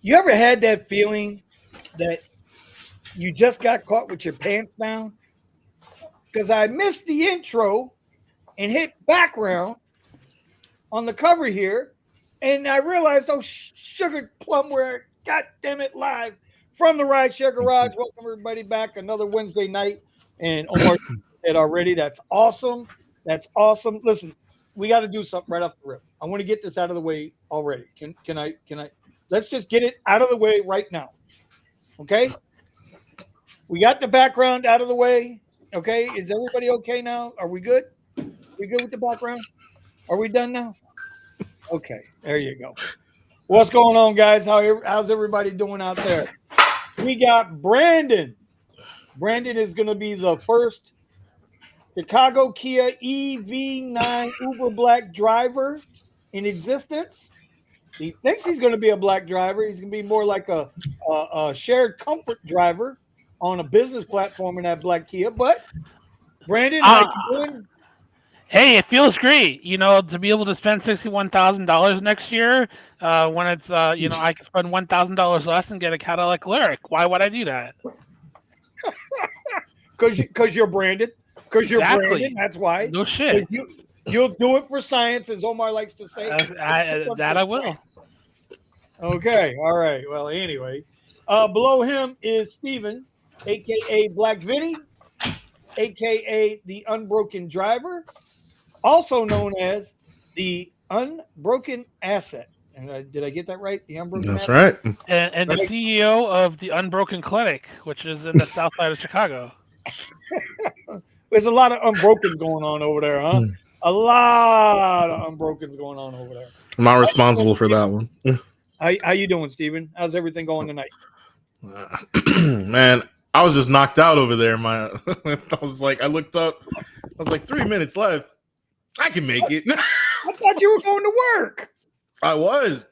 You ever had that feeling that you just got caught with your pants down? Because I missed the intro and hit background on the cover here, and I realized, oh, sugar plum, we're God damn it live from the RideShare Garage. Welcome everybody back another Wednesday night, and Omar said already. That's awesome. That's awesome. Listen, we got to do something right off the rip. I want to get this out of the way already. Can I? Let's just get it out of the way right now. Okay. We got the background out of the way. Okay. Is everybody okay now? Are we good? We good with the background? Are we done now? Okay, there you go. What's going on, guys? How's everybody doing out there? We got Brandon. Brandon is going to be the first Chicago Kia EV9 Uber Black driver in existence. He thinks he's going to be a black driver. He's going to be more like a shared comfort driver on a business platform in that black Kia. But Brandon, how Uh, you doing? hey, it feels great, to be able to spend $61,000 next year. When it's, I can spend $1,000 less and get a Cadillac Lyric. Why would I do that? Because you're Brandon. Because you're Brandon. Exactly. That's why. No shit. Because you'll do it for science, as Omar likes to say. That I will. Okay. All right. Well, anyway, below him is Steven, aka Black Vinny, aka the Unbroken Driver, also known as the Unbroken Asset. And did I get that right? The Unbroken That's Asset. right. And the Right? CEO of the Unbroken Clinic, which is in the south side of Chicago. There's a lot of unbroken going on over there, huh? A lot of unbroken going on over there. I'm not responsible for that one. How you doing, Steven? How's everything going tonight? Man, I was just knocked out over there. I looked up. I was like, 3 minutes left. I can make it. I thought you were going to work. I was.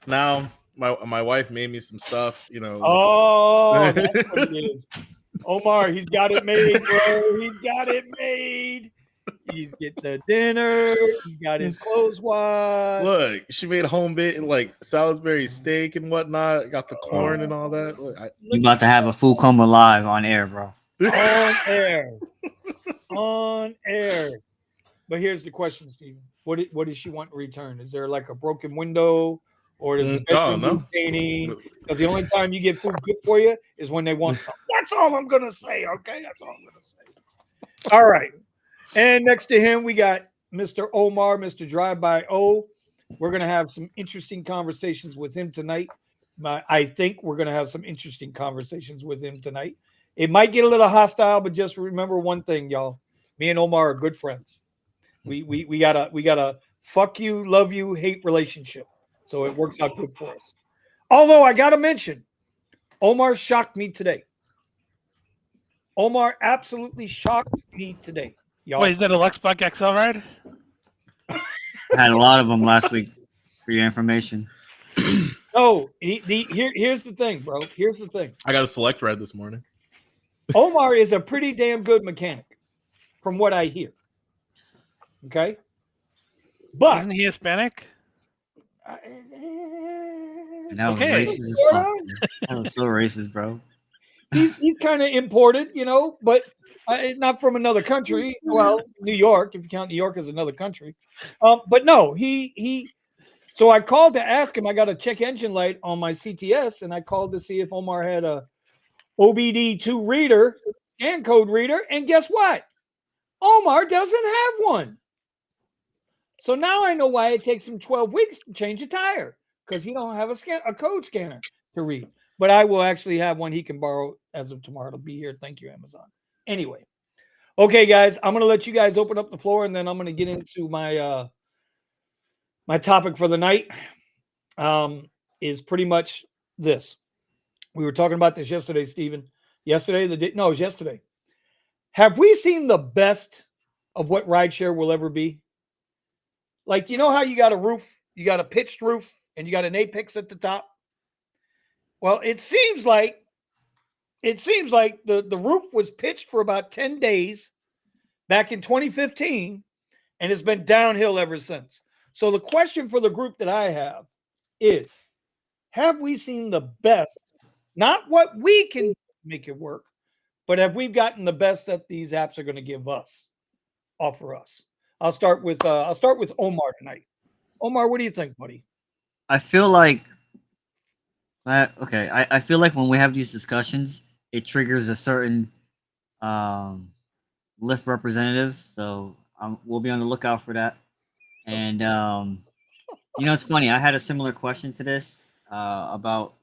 Now, my wife made me some stuff, Oh, that's what it is. Omar, he's got it made, bro. He's got it made. He's get the dinner. He got his clothes washed. Look, she made home like Salisbury steak and whatnot. Got the corn and all that. Look, You about to have a full coma live on air, bro. On air. On air. But here's the question, Steven. What does she want in return? Is there like a broken window? Or does it no. painting? Because the only time you get food good for you is when they want something. That's all I'm gonna say. Okay, that's all I'm gonna say. All right. And next to him, we got Mr. Omar, Mr. Drive By O. We're gonna have some interesting conversations with him tonight. I think we're gonna have some interesting conversations with him tonight. It might get a little hostile, but just remember one thing, y'all. Me and Omar are good friends. We got a fuck you, love you, hate relationship. So it works out good for us. Although I got to mention, Omar shocked me today. Omar absolutely shocked me today. Y'all. Wait, is that a Luxbuck XL ride? I had a lot of them last week for your information. No, here's the thing, bro. Here's the thing. I got a select ride this morning. Omar is a pretty damn good mechanic, from what I hear. Okay? But Isn't he Hispanic? And that was Okay. racist as fuck. That was so racist, bro. He's kind of imported, but not from another country. Well, New York, if you count New York as another country. But no, he. So I called to ask him. I got a check engine light on my CTS, and I called to see if Omar had a OBD2 reader, scan code reader, and guess what? Omar doesn't have one. So now I know why it takes him 12 weeks to change a tire, because he don't have a code scanner to read. But I will actually have one he can borrow as of tomorrow. It'll be here. Thank you, Amazon. Anyway. Okay, guys, I'm going to let you guys open up the floor, and then I'm going to get into my my topic for the night. Is pretty much this. We were talking about this yesterday, Stephen. It was yesterday. Have we seen the best of what RideShare will ever be? Like, you know how you got a roof, you got a pitched roof, and you got an apex at the top? Well, it seems like the roof was pitched for about 10 days back in 2015, and it's been downhill ever since. So the question for the group that I have is, have we seen the best? Not what we can make it work, but have we gotten the best that these apps are going to give us, offer us? I'll start with Omar tonight. Omar, what do you think, buddy? I feel like okay. I feel like when we have these discussions, it triggers a certain um, Lyft representative. So we'll be on the lookout for that. And it's funny. I had a similar question to this about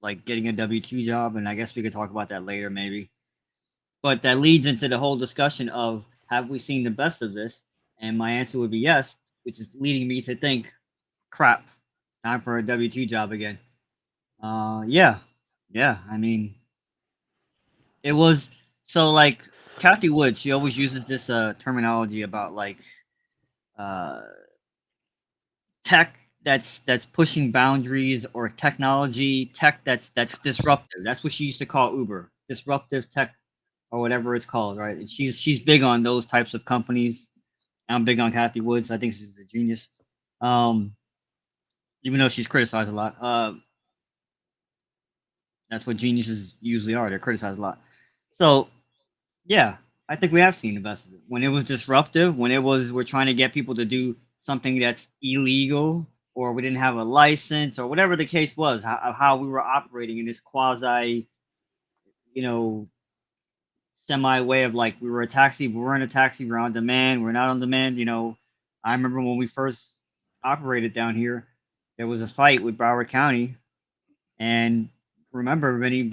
like getting a W-2 job, and I guess we could talk about that later, maybe. But that leads into the whole discussion of have we seen the best of this? And my answer would be yes, which is leading me to think, crap, time for a W-2 job again. Yeah, yeah. I mean, it was so like Kathy Wood. She always uses this terminology about like uh, tech that's pushing boundaries or technology tech that's disruptive. That's what she used to call Uber, disruptive tech or whatever it's called, right? And she's big on those types of companies. I'm big on Kathy Woods. I think she's a genius. Um, Even though she's criticized a lot. That's what geniuses usually are. They're criticized a lot. So yeah, I think we have seen the best of it. When it was disruptive, when it was we're trying to get people to do something that's illegal, or we didn't have a license, or whatever the case was, how we were operating in this quasi, you know, semi way of like we were a taxi, we weren't a taxi, we're on demand, we're not on demand. I remember when we first operated down here, there was a fight with Broward County, and remember many,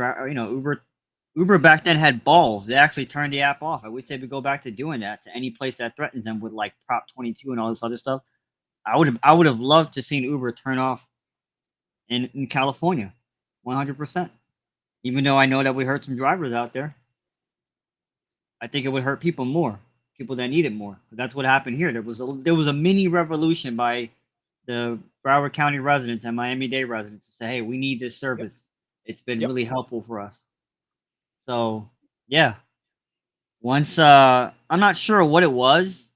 Uber back then had balls. They actually turned the app off. I wish they would go back to doing that to any place that threatens them with like Prop 22 and all this other stuff. I would have loved to seen Uber turn off in California, 100%. Even though I know that we hurt some drivers out there, I think it would hurt people more, people that need it more. That's what happened here. There was a mini revolution by the Broward County residents and Miami-Dade residents to say, "Hey, we need this service. Yep. It's been really helpful for us." So yeah, once I'm not sure what it was,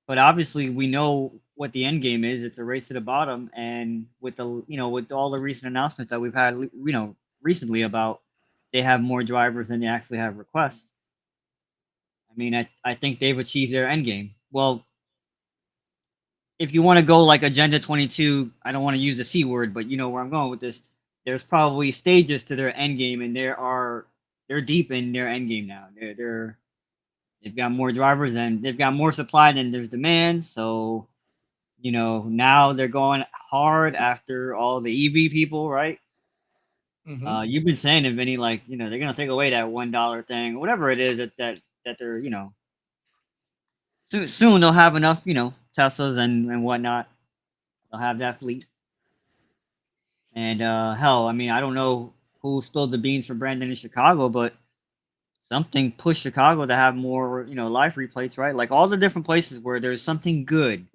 but obviously we know what the end game is. It's a race to the bottom, and with with all the recent announcements that we've had, recently about they have more drivers than they actually have requests. I mean, I think they've achieved their end game. Well, if you want to go like Agenda 22, I don't want to use the C word, but you know where I'm going with this. There's probably stages to their end game, and they're deep in their end game now. They've got more drivers and they've got more supply than there's demand. So, now they're going hard after all the EV people, right? Mm-hmm. You've been saying it, Vinny, like, they're gonna take away that $1 thing, whatever it is that they're, soon they'll have enough, Teslas and whatnot. They'll have that fleet. And hell, I mean, I don't know who spilled the beans for Brandon in Chicago, but something pushed Chicago to have more, live replays, right? Like all the different places where there's something good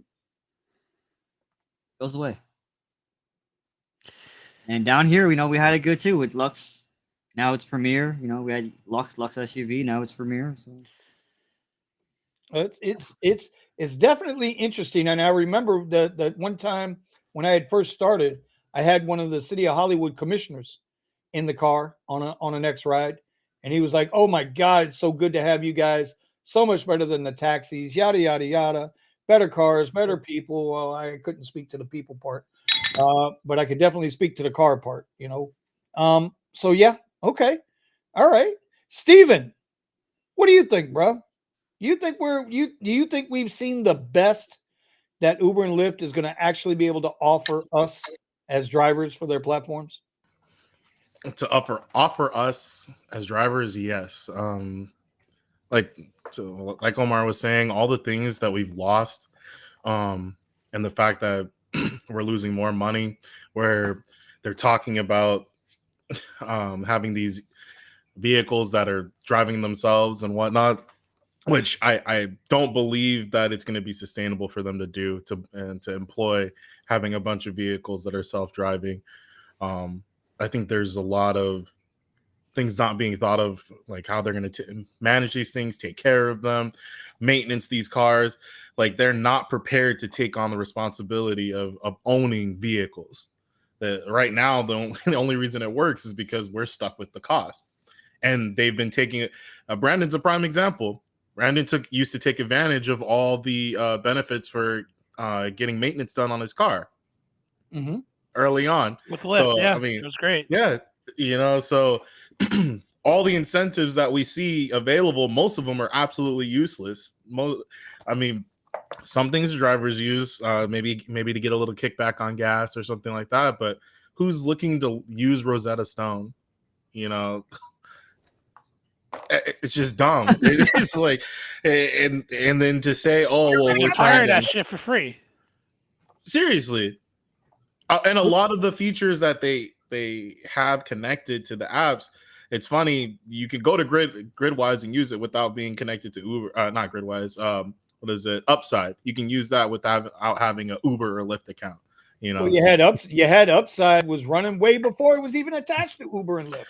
goes away. And down here, we had it good too with Lux. Now it's Premier. We had Lux SUV. Now it's Premier. So It's definitely interesting. And I remember that one time when I had first started, I had one of the City of Hollywood commissioners in the car on an X ride, and he was like, "Oh my God, it's so good to have you guys. So much better than the taxis. Yada yada yada. Better cars, better people." Well, I couldn't speak to the people part, but I could definitely speak to the car part. So yeah, okay, all right, Steven, what do you think, bro? Do you think we've seen the best that Uber and Lyft is going to actually be able to offer us as drivers for their platforms? To offer us as drivers, yes. Like like Omar was saying, all the things that we've lost, and the fact that we're losing more money, where they're talking about having these vehicles that are driving themselves and whatnot, which I don't believe that it's going to be sustainable for them to do to employ having a bunch of vehicles that are self-driving. I think there's a lot of things not being thought of, like how they're going to manage these things, take care of them, maintenance these cars. Like they're not prepared to take on the responsibility of owning vehicles. Right now, the only reason it works is because we're stuck with the cost, and they've been taking it. Brandon's a prime example. Brandon used to take advantage of all the benefits for getting maintenance done on his car early on. With Lyft, So yeah, I mean, it was great. yeah, so all the incentives that we see available, most of them are absolutely useless. I mean, some things drivers use, maybe to get a little kickback on gas or something like that. But who's looking to use Rosetta Stone? It's just dumb. It's like, and then to say, oh well, we're trying Hire to that shit for free. seriously, and a lot of the features that they have connected to the apps. It's funny, you can go to Gridwise and use it without being connected to Uber. Not Gridwise. What is it? Upside. You can use that without having an Uber or Lyft account. Well, you had Upside was running way before it was even attached to Uber and Lyft.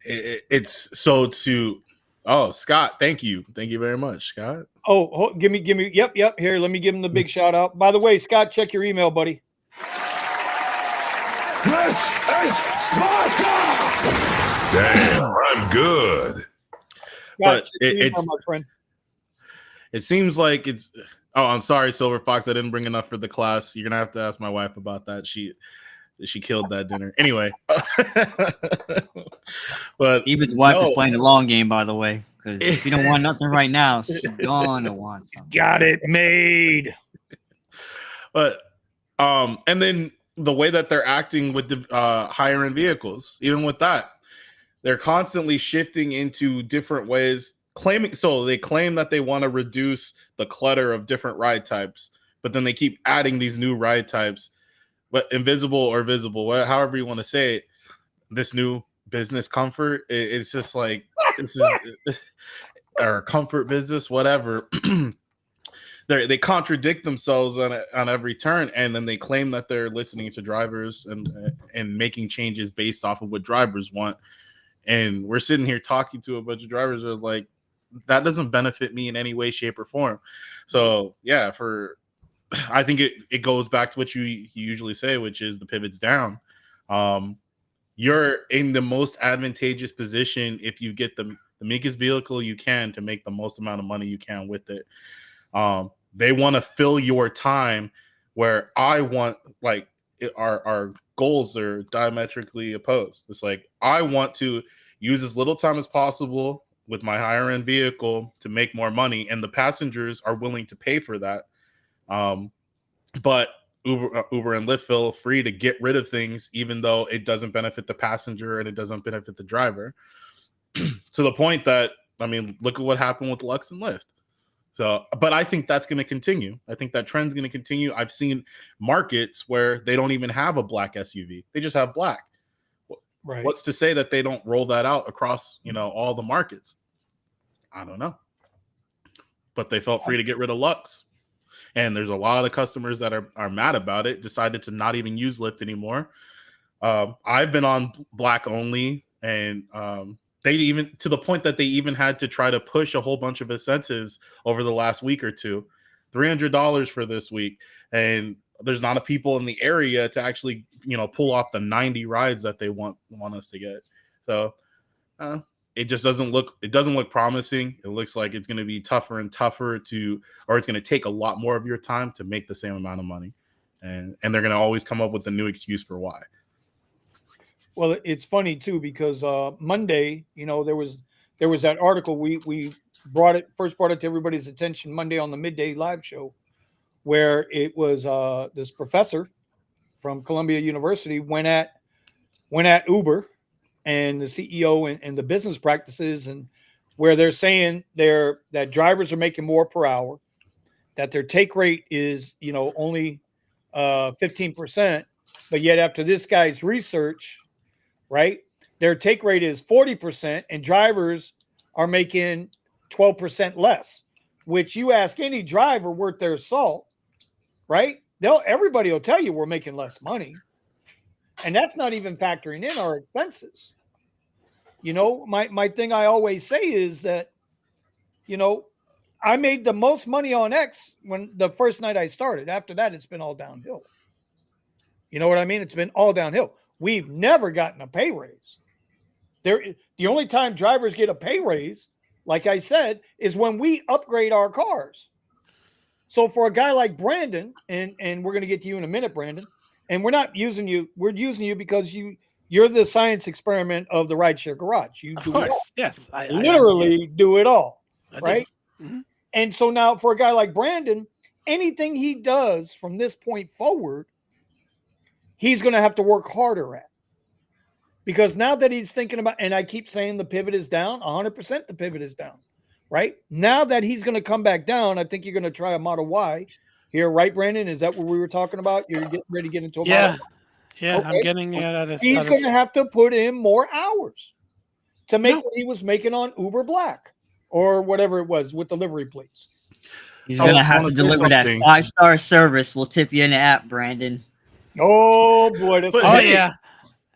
It's so to. Oh, Scott, thank you very much, Scott. Oh, give me. Yep. Here, let me give him the big shout out. By the way, Scott, check your email, buddy. This is Sparta! Damn, I'm good. But my friend. It seems like it's. Oh, I'm sorry, Silver Fox. I didn't bring enough for the class. You're gonna have to ask my wife about that. She killed that dinner. Anyway, but Eva's wife is playing the long game, by the way, because if you don't want nothing right now, she's gonna want something. Got it made. But and then the way that they're acting with the higher end vehicles, even with that, they're constantly shifting into different ways. They claim that they want to reduce the clutter of different ride types, but then they keep adding these new ride types, but invisible or visible, however you want to say it. This new business comfort, it's just like this is or comfort business, whatever. They contradict themselves on every turn, and then they claim that they're listening to drivers and making changes based off of what drivers want. And we're sitting here talking to a bunch of drivers who are like, that doesn't benefit me in any way, shape, or form. So yeah, I think it goes back to what you usually say, which is the pivot's down. You're in the most advantageous position if you get the meekest vehicle you can to make the most amount of money you can with it. They want to fill your time where I want, like, our goals are diametrically opposed. It's like, I want to use as little time as possible with my higher end vehicle to make more money, and the passengers are willing to pay for that. But Uber and Lyft feel free to get rid of things, even though it doesn't benefit the passenger and it doesn't benefit the driver. To the point that, I mean, look at what happened with Lux and Lyft. So, but I think that's going to continue. I think that trend's going to continue. I've seen markets where they don't even have a black SUV; they just have black. Right. What's to say that they don't roll that out across, all the markets? I don't know. But they felt free to get rid of Lux. And there's a lot of customers that are mad about it, decided to not even use Lyft anymore. I've been on black only, and they even, to the point that they even had to try to push a whole bunch of incentives over the last week or two. $300 for this week. And there's not a people in the area to actually, pull off the 90 rides that they want us to get. So it just doesn't look promising. It looks like it's going to be tougher and tougher or it's going to take a lot more of your time to make the same amount of money. And they're going to always come up with a new excuse for why. Well, it's funny too, because Monday, there was that article we brought it to everybody's attention Monday on the midday live show, where it was this professor from Columbia University went at Uber and the CEO and the business practices, and where they're saying that drivers are making more per hour, that their take rate is only 15%, but yet after this guy's research, right, their take rate is 40%, and drivers are making 12% less. Which you ask any driver worth their salt, right? Everybody will tell you we're making less money. And that's not even factoring in our expenses. My thing I always say is that, I made the most money on X when the first night I started. After that, it's been all downhill. You know what I mean? It's been all downhill. We've never gotten a pay raise. The only time drivers get a pay raise, like I said, is when we upgrade our cars. So for a guy like Brandon, and we're going to get to you in a minute, Brandon, and we're not using you. We're using you because you're the science experiment of the RideShare Garage. You Of do course, it all. yes. Literally do it all, I do. right? Mhm. And so now for a guy like Brandon, anything he does from this point forward, he's going to have to work harder at. Because now that he's thinking about, and I keep saying the pivot is down, 100% the pivot is down, right? Now that he's going to come back down, I think you're going to try a Model Y here, right, Brandon? Is that what we were talking about? You're getting ready to get into a Model Y? Yeah, I'm Okay. getting it at a. He's going to have to put in more hours to make No. what he was making on Uber Black or whatever it was with delivery plates. He's I gonna want have to to say deliver that something. 5-star service. We'll tip you in the app, Brandon. Oh boy, that's But Oh hey, yeah.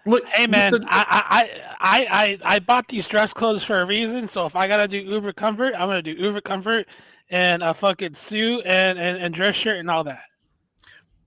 look, Hey man, I bought these dress clothes for a reason. So if I gotta do Uber Comfort, I'm gonna do Uber Comfort and a fucking suit and dress shirt and all that.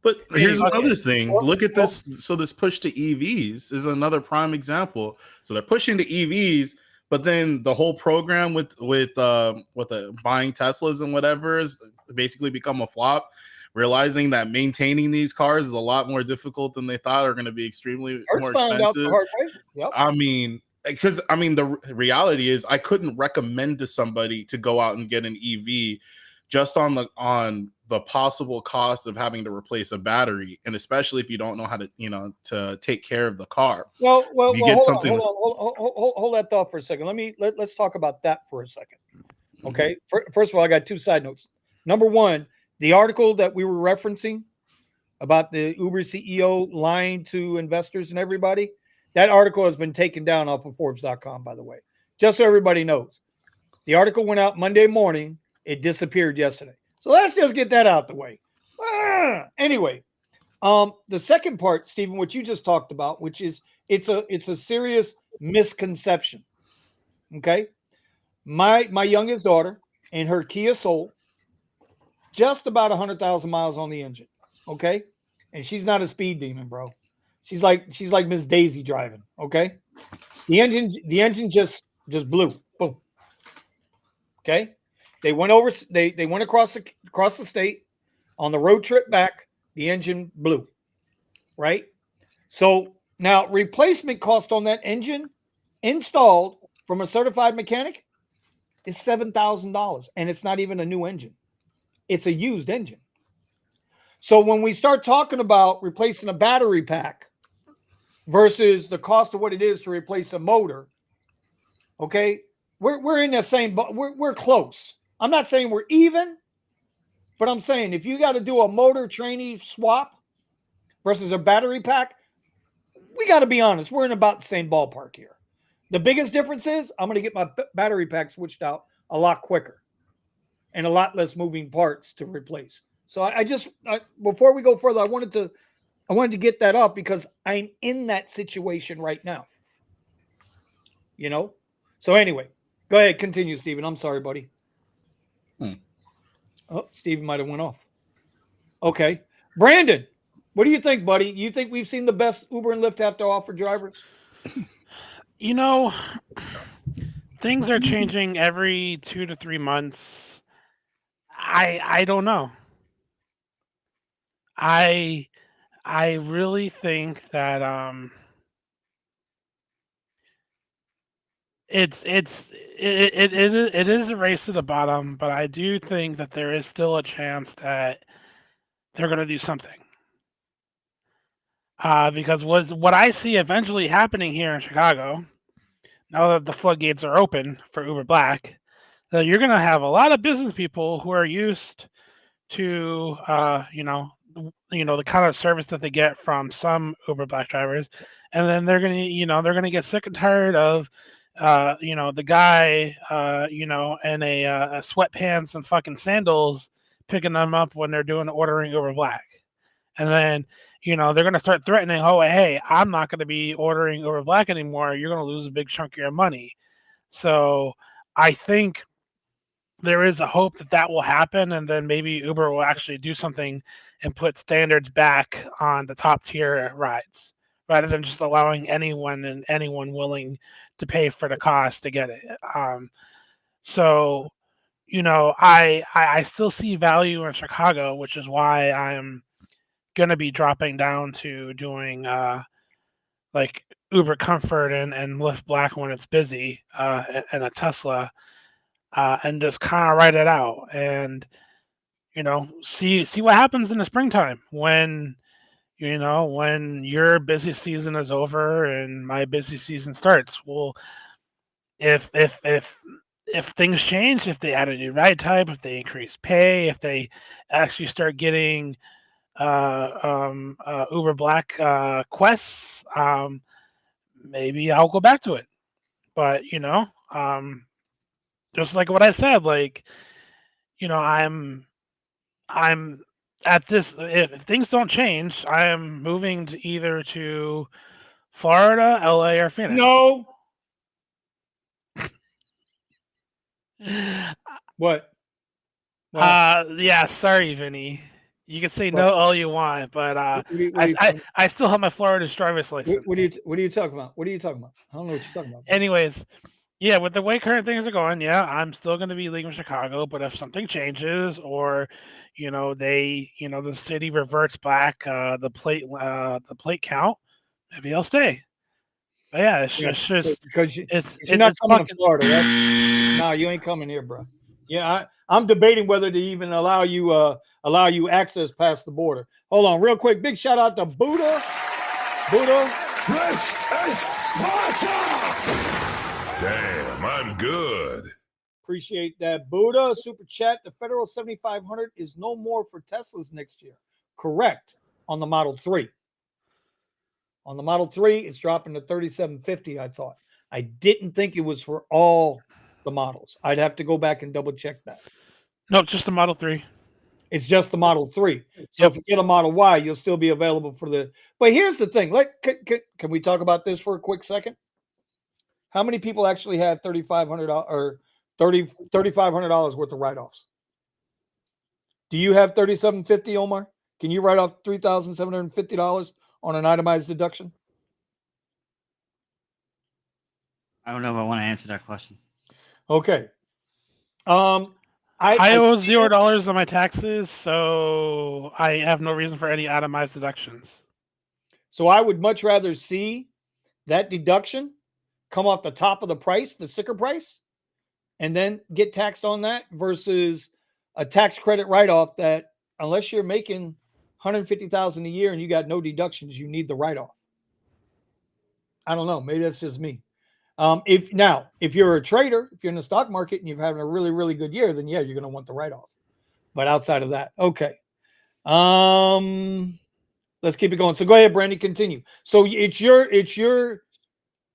But here's Fuck another it. thing. Look at this. So this push to EVs is another prime example. So they're pushing to EVs, but then the whole program with the buying Teslas and whatever is basically become a flop. Realizing that maintaining these cars is a lot more difficult than they thought, are going to be extremely Hertz more found out the expensive. hard way. Yep. I mean, because the reality is, I couldn't recommend to somebody to go out and get an EV just on the possible cost of having to replace a battery, and especially if you don't know how to to take care of the car. Well, You get something. hold that thought for a second. Let's talk about that for a second. Mm-hmm. Okay. First of all, I got two side notes. Number one, the article that we were referencing about the Uber CEO lying to investors and everybody, that article has been taken down off of Forbes.com, by the way, just so everybody knows. The article went out Monday morning. It disappeared yesterday. So let's just get that out the way. Anyway, the second part, Stephen, what you just talked about, which is it's a serious misconception. Okay. My youngest daughter and her Kia Soul, just about 100,000 miles on the engine. Okay. And she's not a speed demon, bro. She's like Miss Daisy driving. Okay. The engine just blew. Boom. Okay. They went across the state on the road trip back. The engine blew. Right. So now replacement cost on that engine installed from a certified mechanic is $7,000, and it's not even a new engine. It's a used engine. So when we start talking about replacing a battery pack versus the cost of what it is to replace a motor, okay, we're in the same, but we're close. I'm not saying we're even, but I'm saying if you got to do a motor trainee swap versus a battery pack, we got to be honest, we're in about the same ballpark here. The biggest difference is I'm going to get my battery pack switched out a lot quicker and a lot less moving parts to replace. So I before we go further, I wanted to get that up because I'm in that situation right now. You know? So anyway, go ahead, continue, Stephen. I'm sorry, buddy. Oh, Stephen might have went off. Okay. Brandon, what do you think, buddy? You think we've seen the best Uber and Lyft have to offer drivers? You know, things are changing every 2 to 3 months. I don't know. I really think that it is a race to the bottom, but I do think that there is still a chance that they're going to do something. Because what I see eventually happening here in Chicago, now that the floodgates are open for Uber Black, that you're going to have a lot of business people who are used to the kind of service that they get from some Uber Black drivers, and then they're gonna get sick and tired of the guy in a sweatpants and fucking sandals picking them up when they're ordering Uber Black, and then they're gonna start threatening, oh hey, I'm not gonna be ordering Uber Black anymore. You're gonna lose a big chunk of your money. So I think there is a hope that will happen, and then maybe Uber will actually do something and put standards back on the top tier rides, rather than just allowing anyone willing to pay for the cost to get it. So I still see value in Chicago, which is why I'm gonna be dropping down to doing like Uber Comfort and Lyft Black when it's busy, and a Tesla, and just kind of write it out, and see what happens in the springtime when when your busy season is over and my busy season starts. Well, if things change, if they add a new ride type, if they increase pay, if they actually start getting Uber Black quests, maybe I'll go back to it. But just like what I said, like I'm at this. If things don't change, I am moving to either to Florida, LA, or Phoenix. No. What? Yeah. Sorry, Vinny. You can say What? no all you want, but What are you I still have my Florida driver's license. what are you talking about? What are you talking about? I don't know what you're talking about. Anyways, yeah, with the way current things are going, yeah, I'm still going to be leaving Chicago. But if something changes, or the city reverts back the plate count, maybe I'll stay. But yeah, it's just because you're it's not coming fucking to Florida. No, you ain't coming here, bro. Yeah, I'm debating whether to even allow you access past the border. Hold on, real quick. Big shout out to Buddha. This is Sparta! Damn, I'm good. Appreciate that, Buddha. Super chat. The federal 7,500 is no more for Teslas next year. Correct. On the Model 3. On the Model 3, it's dropping to 3,750. I thought. I didn't think it was for all the models. I'd have to go back and double check that. no, just the Model 3. It's just the Model 3. So if you get a Model Y, you'll still be available for the. But here's the thing. Can we talk about this for a quick second? How many people actually have $3,500 or $3,500 worth of write-offs? Do you have $3,750, Omar? Can you write off $3,750 on an itemized deduction? I don't know if I want to answer that question. Okay. I owe $0 on my taxes, so I have no reason for any itemized deductions. So I would much rather see that deduction come off the top of the price, the sticker price, and then get taxed on that versus a tax credit write-off that, unless you're making $150,000 a year and you got no deductions, you need the write-off. I don't know. Maybe that's just me. If you're a trader, if you're in the stock market and you're having a really, really good year, then yeah, you're going to want the write-off. But outside of that, okay. Let's keep it going. So go ahead, Brandy, continue. So it's your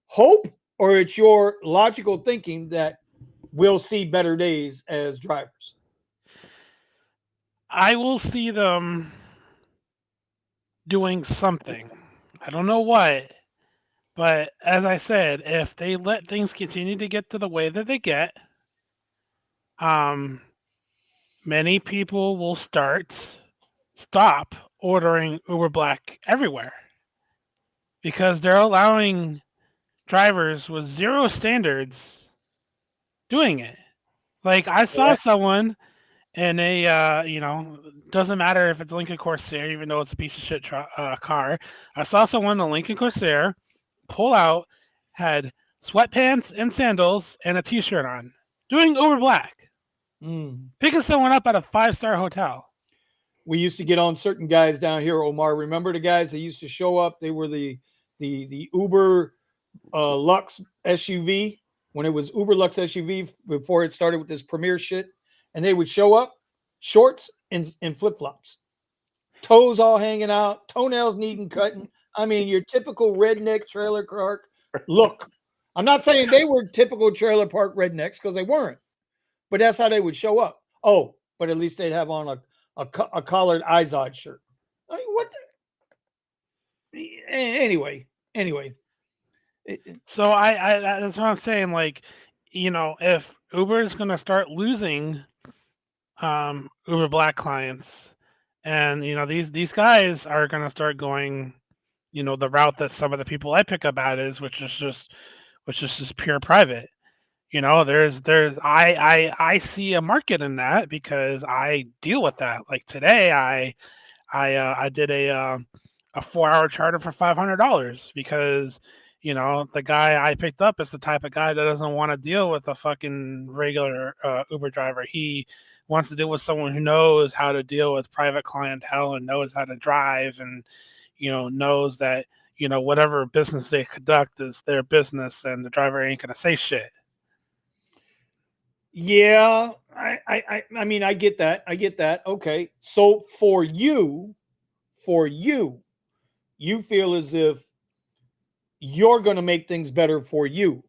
hope, or it's your logical thinking that we'll see better days as drivers? I will see them doing something. I don't know what, but as I said, if they let things continue to get to the way that they get, many people will stop ordering Uber Black everywhere, because they're allowing drivers with zero standards doing it. Like, I saw someone in a, doesn't matter if it's Lincoln Corsair, even though it's a piece of shit car. I saw someone in a Lincoln Corsair pull out, had sweatpants and sandals and a t-shirt on, doing Uber Black, picking someone up at a 5-star hotel. We used to get on certain guys down here, Omar. Remember the guys that used to show up? They were the Uber Lux SUV, when it was Uber Lux SUV before it started with this Premier shit. And they would show up, shorts and flip-flops, toes all hanging out, toenails needing cutting. I mean, your typical redneck trailer park look. I'm not saying they were typical trailer park rednecks, because they weren't, but that's how they would show up. Oh, but at least they'd have on a collared Izod shirt. I mean, what the? Anyway. So I that's what I'm saying. Like, if Uber is going to start losing Uber Black clients, and these guys are going to start going, the route that some of the people I pick up at is, which is just pure private. I see a market in that because I deal with that. Like today, I did a 4-hour charter for $500 because the guy I picked up is the type of guy that doesn't want to deal with a fucking regular Uber driver. He wants to deal with someone who knows how to deal with private clientele and knows how to drive, and knows that whatever business they conduct is their business, and the driver ain't gonna say shit. Yeah, I mean, I get that. I get that. Okay. So for you, you feel as if you're going to make things better for you.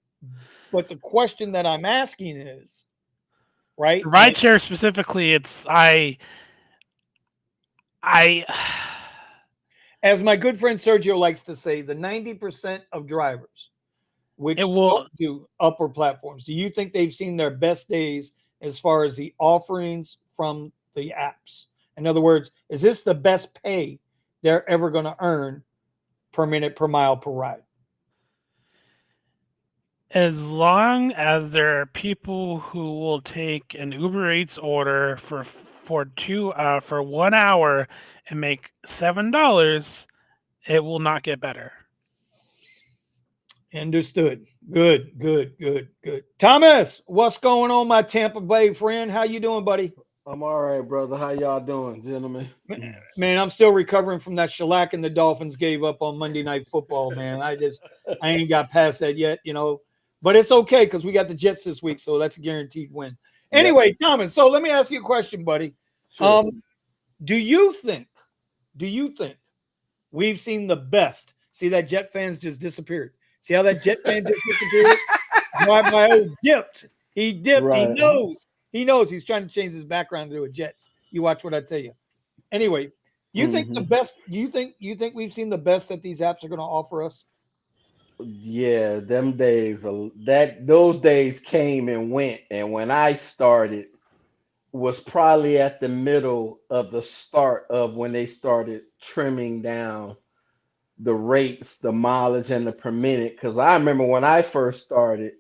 But the question that I'm asking is, right? RideShare specifically, it's I As my good friend Sergio likes to say, the 90% of drivers which it will don't do upper platforms, do you think they've seen their best days as far as the offerings from the apps? In other words, is this the best pay they're ever going to earn per minute, per mile, per ride? as long as there are people who will take an Uber Eats order for 1 hour and make $7, it will not get better. Understood. Good. Thomas, what's going on, my Tampa Bay friend? How you doing, buddy? I'm all right, brother. How y'all doing, gentlemen? Man, I'm still recovering from that shellacking the Dolphins gave up on Monday Night Football, man. I ain't got past that yet, but it's okay because we got the Jets this week, so that's a guaranteed win. Anyway, Thomas, so let me ask you a question, buddy. Sure. Do you think we've seen the best? See, that Jet fans just disappeared. See how that Jet fan just disappeared? My old dipped. He dipped. Right. He knows he's trying to change his background to a Jets. You watch what I tell you. Anyway, you think the best? You think we've seen the best that these apps are going to offer us? Yeah, them days those days came and went, and when I started was probably at the middle of the start of when they started trimming down the rates, the mileage, and the per minute. Because I remember when I first started,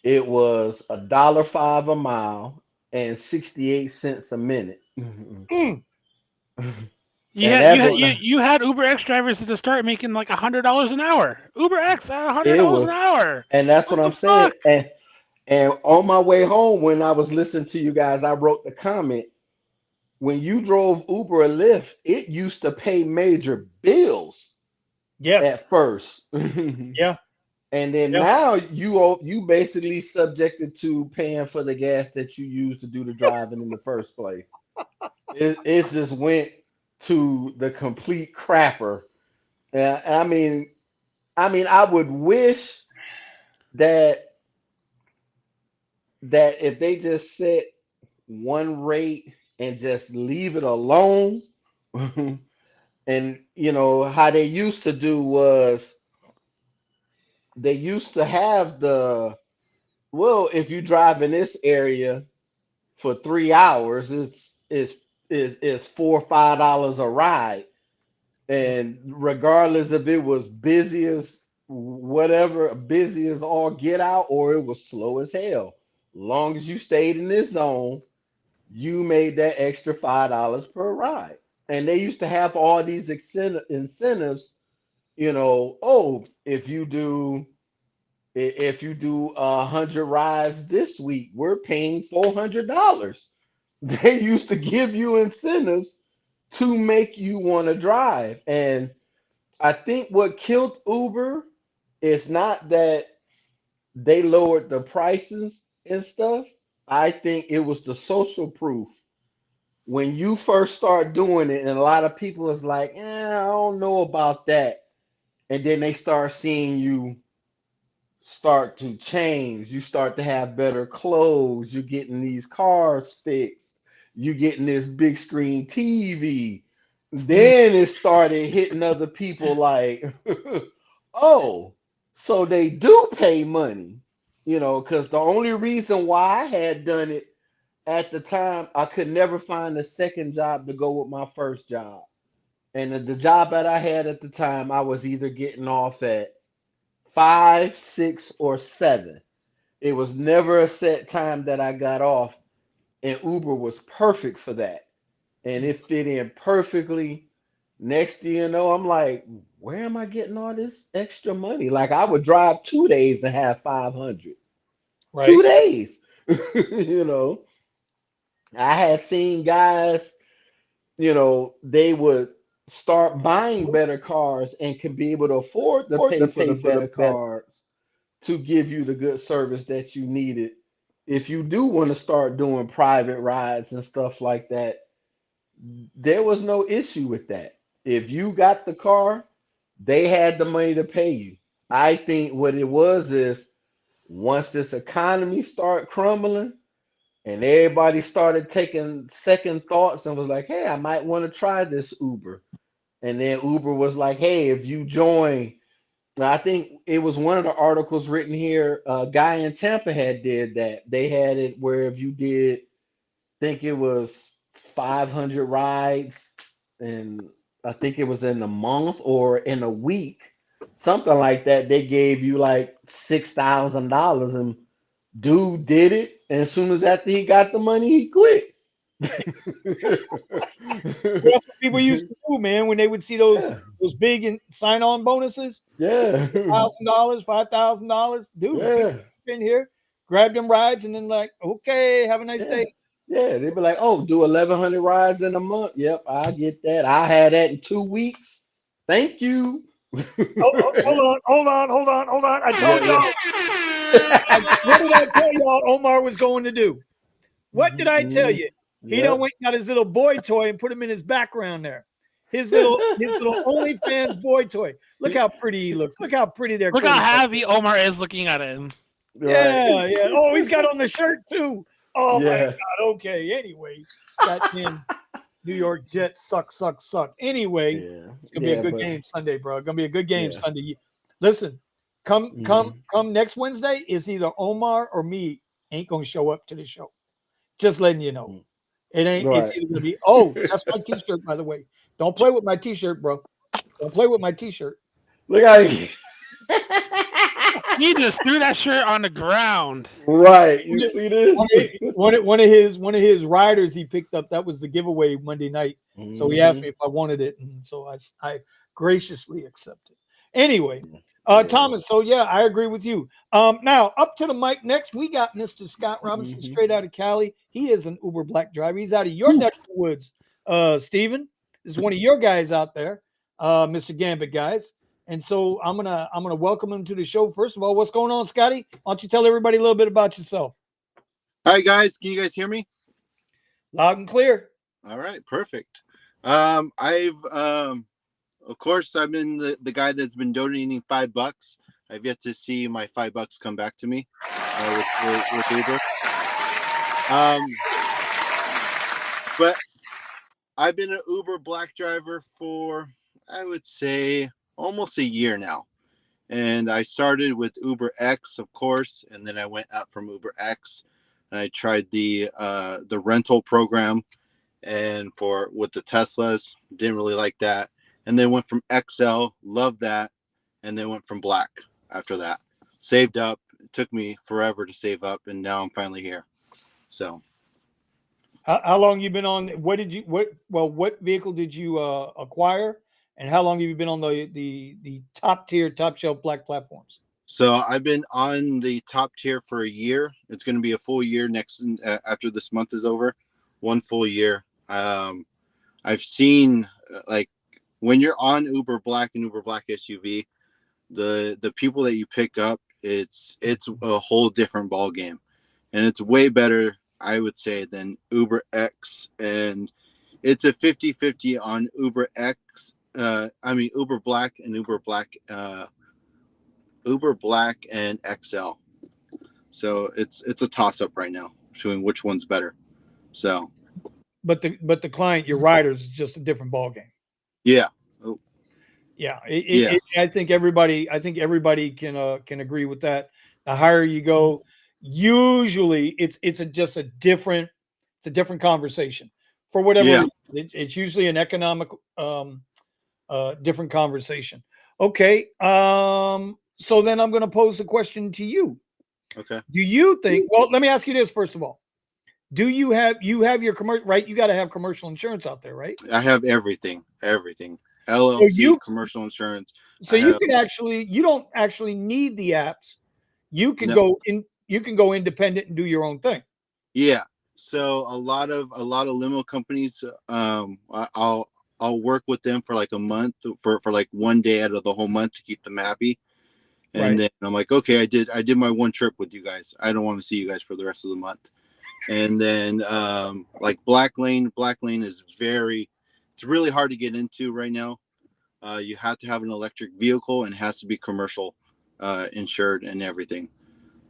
it was $1.05 a mile and 68 cents a minute. You had Uber X drivers at the start making like $100 an hour. Uber X at $100 an hour. And that's what I'm saying. And on my way home, when I was listening to you guys, I wrote the comment. When you drove Uber or Lyft, it used to pay major bills. Yes. At first. Yeah. And then now you basically subjected to paying for the gas that you used to do the driving in the first place. It just went to the complete crapper. I mean, I would wish that if they just set one rate and just leave it alone, and how they used to do was they used to have if you drive in this area for 3 hours, it's $4 or $5 a ride. And regardless if it was busy as all get out, or it was slow as hell, long as you stayed in this zone, you made that extra $5 per ride. And they used to have all these incentives, if you do 100 rides this week, we're paying $400. They used to give you incentives to make you want to drive. And I think what killed Uber is not that they lowered the prices and stuff. I think it was the social proof. When you first start doing it, and a lot of people is like, I don't know about that. And then they start seeing you start to change. You start to have better clothes. You're getting these cars fixed. You're getting this big screen TV. Then it started hitting other people like, oh, so they do pay money. because the only reason why I had done it at the time, I could never find a second job to go with my first job. And the job that I had at the time, I was either getting off at 5, 6, or 7. It was never a set time that I got off, and Uber was perfect for that. And it fit in perfectly. Next thing you know, I'm like, where am I getting all this extra money? Like I would drive 2 days and have 500. Right. 2 days. you know, I had seen guys, they would start buying better cars and could be able to afford to pay for the better cars to give you the good service that you needed. If you do want to start doing private rides and stuff like that, there was no issue with that. If you got the car, they had the money to pay you. I think what it was is once this economy started crumbling and everybody started taking second thoughts and was like, hey, I might want to try this Uber. And then Uber was like, hey, if you join, now, I think it was one of the articles written here. A guy in Tampa had did that. They had it where if you did, think it was 500 rides, and I think it was in a month or in a week, something like that. They gave you like $6,000, and dude did it. And as soon as after he got the money, he quit. That's what people used to do, man, when they would see those Yeah, those big sign-on bonuses, yeah, $1,000, $5,000. Dude, people yeah. in here, grab them rides, and then like, okay, have a nice Yeah. day. Yeah, they'd be like, "Oh, do 1,100 rides in a month." Yep, I get that. I had that in 2 weeks. Thank you. Hold on. I Yeah, told yeah. y'all. What did I tell y'all Omar was going to do? What did I tell Mhm. you? He done Yep. went and got his little boy toy and put him in his background there. His little OnlyFans boy toy. Look how pretty he looks. Look how pretty their Look how quarterback. happy Omar is looking at him. Right. Yeah. Oh, he's got on the shirt too. Oh my Yeah. God. Okay. Anyway, goddamn New York Jets suck. Anyway, Yeah. it's gonna be a Yeah, good but game Sunday, bro. Gonna be a good game yeah. Sunday. Listen, come Mhm. next Wednesday. It's either Omar or me ain't gonna show up to the show. Just letting you know. It ain't. It's Right. either gonna be. Oh, that's my T-shirt, by the way. Don't play with my T-shirt, bro. Don't play with my T-shirt. Look how he He just threw that shirt on the ground. Right. You see this? One of his riders he picked up. That was the giveaway Monday night. So he asked Mhm. me if I wanted it, and so I graciously accepted. Anyway, Yeah. Thomas. So yeah, I agree with you. Now up to the mic next. We got Mr. Scott Robinson Mhm. straight out of Cali. He is an Uber Black driver. He's out of your neck of the woods. Steven is one of your guys out there, Mr. Gambit guys. And so I'm gonna welcome him to the show. First of all, what's going on, Scotty? Why don't you tell everybody a little bit about yourself? Hi guys, can you guys hear me? Loud and clear. All right, perfect. I've of course I've been the guy that's been donating $5. I've yet to see my $5 come back to me with Uber. But I've been an Uber Black driver for I would say almost a year now. And I started with Uber X, of course, and then I went up from Uber X and I tried the rental program and with the Teslas, didn't really like that. And then went from XL, loved that, and then went from Black after that. Saved up. It took me forever to save up, and now I'm finally here. So How long you been on? What vehicle did you acquire, and how long have you been on the top tier, top shelf Black platforms? So I've been on the top tier for a year. It's going to be a full year next after this month is over. 1 full year. I've seen like when you're on Uber Black and Uber Black SUV, the people that you pick up, it's a whole different ball game, and it's way better, I would say, than Uber X, and it's a 50-50 on Uber X. Uber Black and Uber Black and XL. So it's a toss up right now, showing which one's better. So, But the client, your riders, is just a different ball game. yeah. Yeah, Yeah. I think everybody can agree with that. The higher you go, usually just a different conversation for whatever Yeah. reason. It's usually an economic different conversation. Okay. So then I'm going to pose the question to you. Okay. Do you think, well, let me ask you this first of all. Do you have your commercial, right? You got to have commercial insurance out there, right? I have everything. So LLC, commercial insurance. so I you have can actually, you don't actually need the apps. You can no. go independent and do your own thing. Yeah. So a lot of limo companies, I'll work with them for like a month for like one day out of the whole month to keep them happy. And then I'm like, okay, I did my one trip with you guys. I don't want to see you guys for the rest of the month. And then like Black Lane is it's really hard to get into right now. You have to have an electric vehicle and it has to be commercial insured and everything.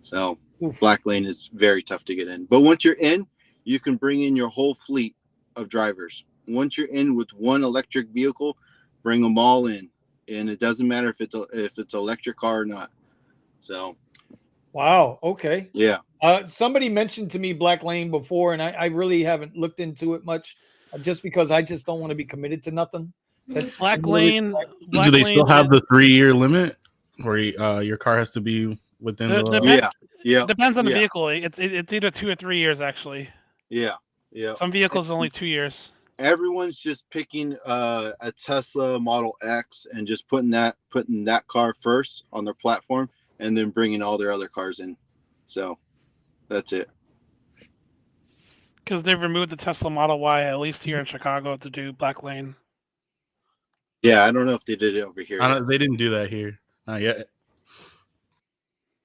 So Black Lane is very tough to get in. But once you're in, you can bring in your whole fleet of drivers. Once you're in with one electric vehicle, bring them all in. And it doesn't matter if it's an electric car or not. So wow, okay. yeah. Somebody mentioned to me Black Lane before, and I really haven't looked into it much, just because I just don't want to be committed to nothing. That's Black really, Lane. Do they still have the 3-year limit where your car has to be within the? Yeah. Depends on the vehicle. It's either 2 or 3 years actually. Yeah. Some vehicles only 2 years. Everyone's just picking a Tesla Model X and just putting that car first on their platform, and then bringing all their other cars in. So that's it. Because they've removed the Tesla Model Y, at least here in Chicago, to do Black Lane. Yeah, I don't know if they did it over here. They didn't do that here. Not yet.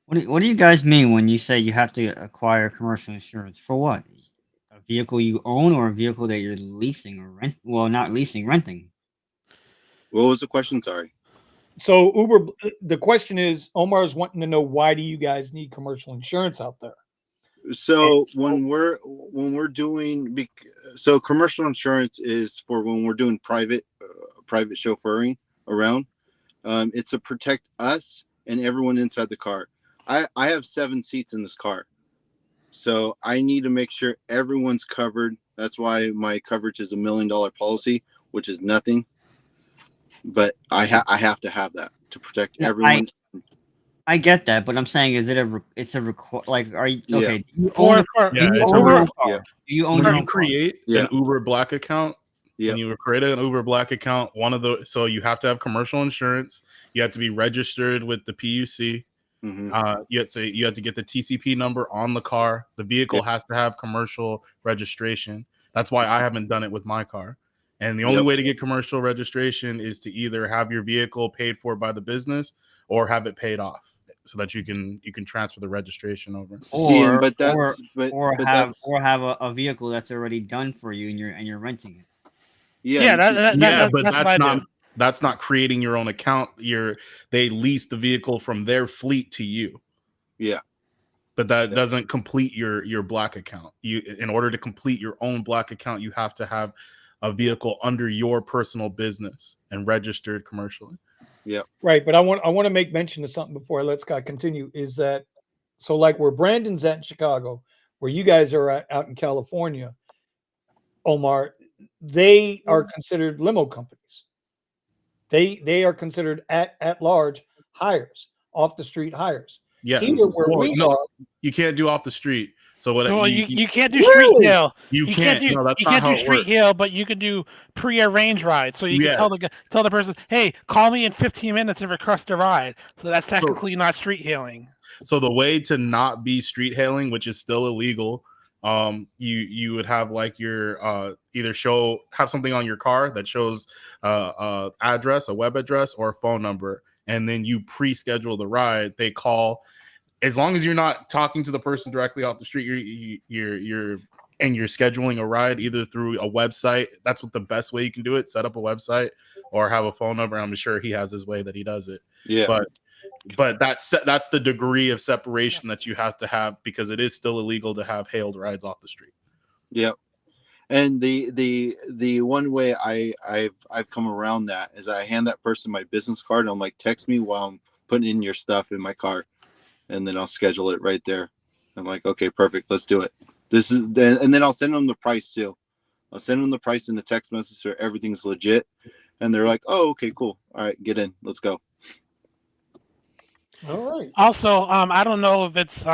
What do you guys mean when you say you have to acquire commercial insurance? For what? A vehicle you own or a vehicle that you're leasing or rent? Well, not leasing, renting. What was the question? Sorry. So Uber, the question is, Omar's wanting to know, why do you guys need commercial insurance out there? So when we're doing, so commercial insurance is for when we're doing private chauffeuring around. It's to protect us and everyone inside the car. I have 7 seats in this car, so I need to make sure everyone's covered. That's why my coverage is $1 million policy, which is nothing. But I have to have that to protect everyone. I get that, but I'm saying, is it like, are you okay? Yeah. Do you own the car? Yeah, Do you it's own a your real own car? yeah. Do you own When your you own car? create Yeah. an Uber Black account, Yeah. when you create an Uber Black account, so you have to have commercial insurance. You have to be registered with the PUC. Mm-hmm. You have to get the TCP number on the car. The vehicle has to have commercial registration. That's why I haven't done it with my car. And the only way to get commercial registration is to either have your vehicle paid for by the business or have it paid off, so that you can transfer the registration over. Or have a vehicle that's already done for you and you're renting it. Yeah. But that's what I do. That's not creating your own account. They lease the vehicle from their fleet to you. Yeah. But that doesn't complete your Black account. In order to complete your own Black account, you have to have a vehicle under your personal business and registered commercially. Yeah. Right, but I want to make mention of something before I let Scott continue. Is that so? Like where Brandon's at in Chicago, where you guys are out in California, Omar, they are considered limo companies. They are considered at large hires, off the street hires. Yeah. Here where are, you can't do off the street. So what? Well, you can't do street hail. You can't. Do, no, that's you not can't how do it street works. hail, but you can do pre-arranged rides. So you can tell the person, "Hey, call me in 15 minutes and request a ride." So that's technically not street hailing. So the way to not be street hailing, which is still illegal, you would have like your either have something on your car that shows address, a web address, or a phone number, and then you pre-schedule the ride. They call. As long as you're not talking to the person directly off the street, you're scheduling a ride either through a website. That's what the best way you can do it. Set up a website or have a phone number. I'm sure he has his way that he does it. Yeah. But that's the degree of separation that you have to have, because it is still illegal to have hailed rides off the street. Yep. And the one way I've come around that is I hand that person my business card and I'm like, text me while I'm putting in your stuff in my car. and then I'll schedule it right there. I'm like, okay, perfect, let's do it. And then I'll send them the price too. I'll send them the price in the text message so everything's legit, and they're like, oh, okay, cool, all right, get in, let's go. All right. Also, I don't know if it's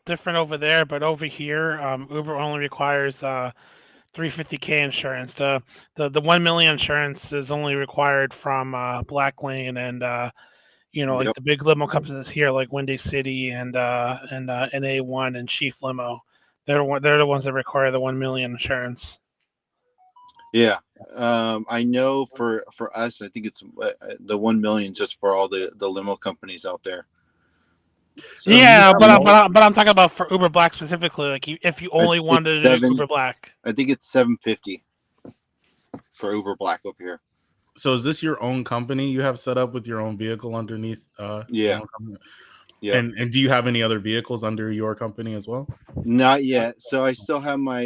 different over there, but over here, Uber only requires 350K insurance. The 1 million insurance is only required from Black Lane and like Yep. the big limo companies here, like Windy City and NA1 and Chief Limo. They're the ones that require the 1 million insurance. Yeah. I know for us, I think it's the 1 million just for all the limo companies out there. So, Yeah, but I'm talking about for Uber Black specifically. Like if you only think wanted to do seven- Uber Black. I think it's 750 for Uber Black up here. So is this your own company you have set up with your own vehicle underneath? Yeah. your own company? Yeah. And do you have any other vehicles under your company as well? Not yet. So I still have my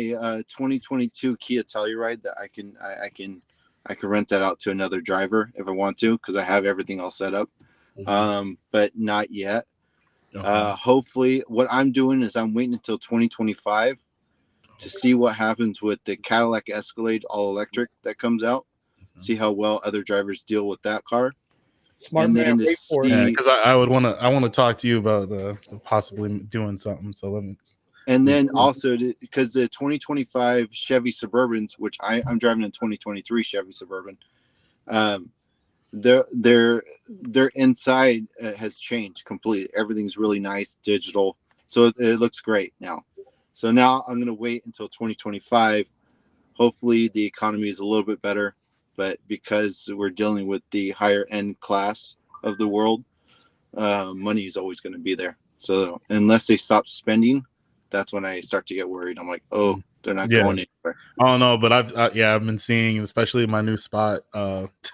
2022 Kia Telluride that I can rent that out to another driver if I want to, because I have everything all set up. But not yet. Okay. Hopefully, what I'm doing is I'm waiting until 2025 to see what happens with the Cadillac Escalade all electric that comes out. See how well other drivers deal with that car. Smart And man. then to Wait for it. Yeah, see, because I want to talk to you about possibly doing something. So let me. and then also because the 2025 Chevy Suburbans, which I'm driving in 2023 Chevy Suburban, their inside has changed completely. Everything's really nice, digital, so it looks great now. So now I'm gonna wait until 2025. Hopefully the economy is a little bit better, but because we're dealing with the higher end class of the world, money is always going to be there. So unless they stop spending, that's when I start to get worried. I'm like, oh, they're not going anywhere. Oh no, but I've been seeing, especially in my new spot,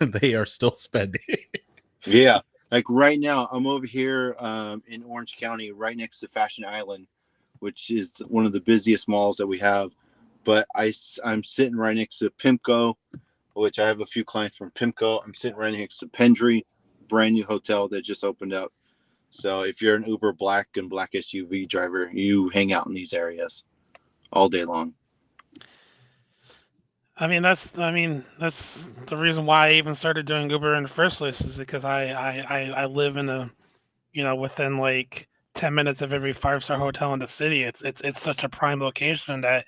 they are still spending. Yeah, like right now, I'm over here in Orange County, right next to Fashion Island, which is one of the busiest malls that we have. But I'm sitting right next to Pimco, which I have a few clients from Pimco. I'm sitting right next to Pendry, brand new hotel that just opened up. So if you're an Uber Black and Black SUV driver, you hang out in these areas all day long. I mean, that's the reason why I even started doing Uber in the first place, is because I live in a, within like 10 minutes of every 5-star hotel in the city. It's such a prime location that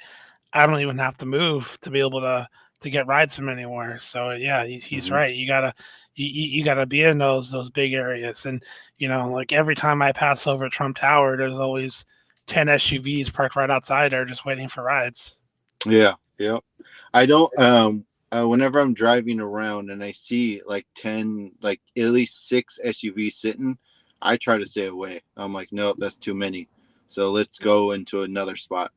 I don't even have to move to be able to get rides from anywhere. So yeah, he's right. You gotta be in those big areas, and like every time I pass over Trump Tower, there's always 10 SUVs parked right outside there just waiting for rides. Yeah. I don't whenever I'm driving around and I see like 10, like at least 6 SUVs sitting, I try to stay away. I'm like, nope, that's too many. So let's go into another spot.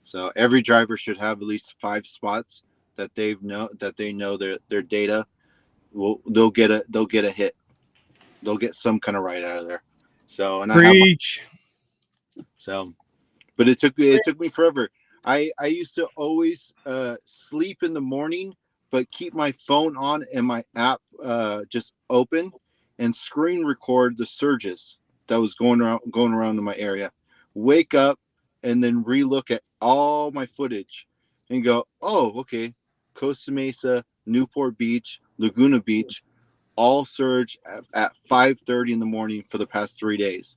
So every driver should have at least 5 spots that they know their data they'll get a hit. They'll get some kind of ride out of there. So and Preach. But it took me forever. I used to always sleep in the morning, but keep my phone on and my app just open and screen record the surges that was going around in my area. Wake up and then relook at all my footage and go, oh, okay, Costa Mesa, Newport Beach, Laguna Beach, all surge at 5:30 in the morning for the past 3 days.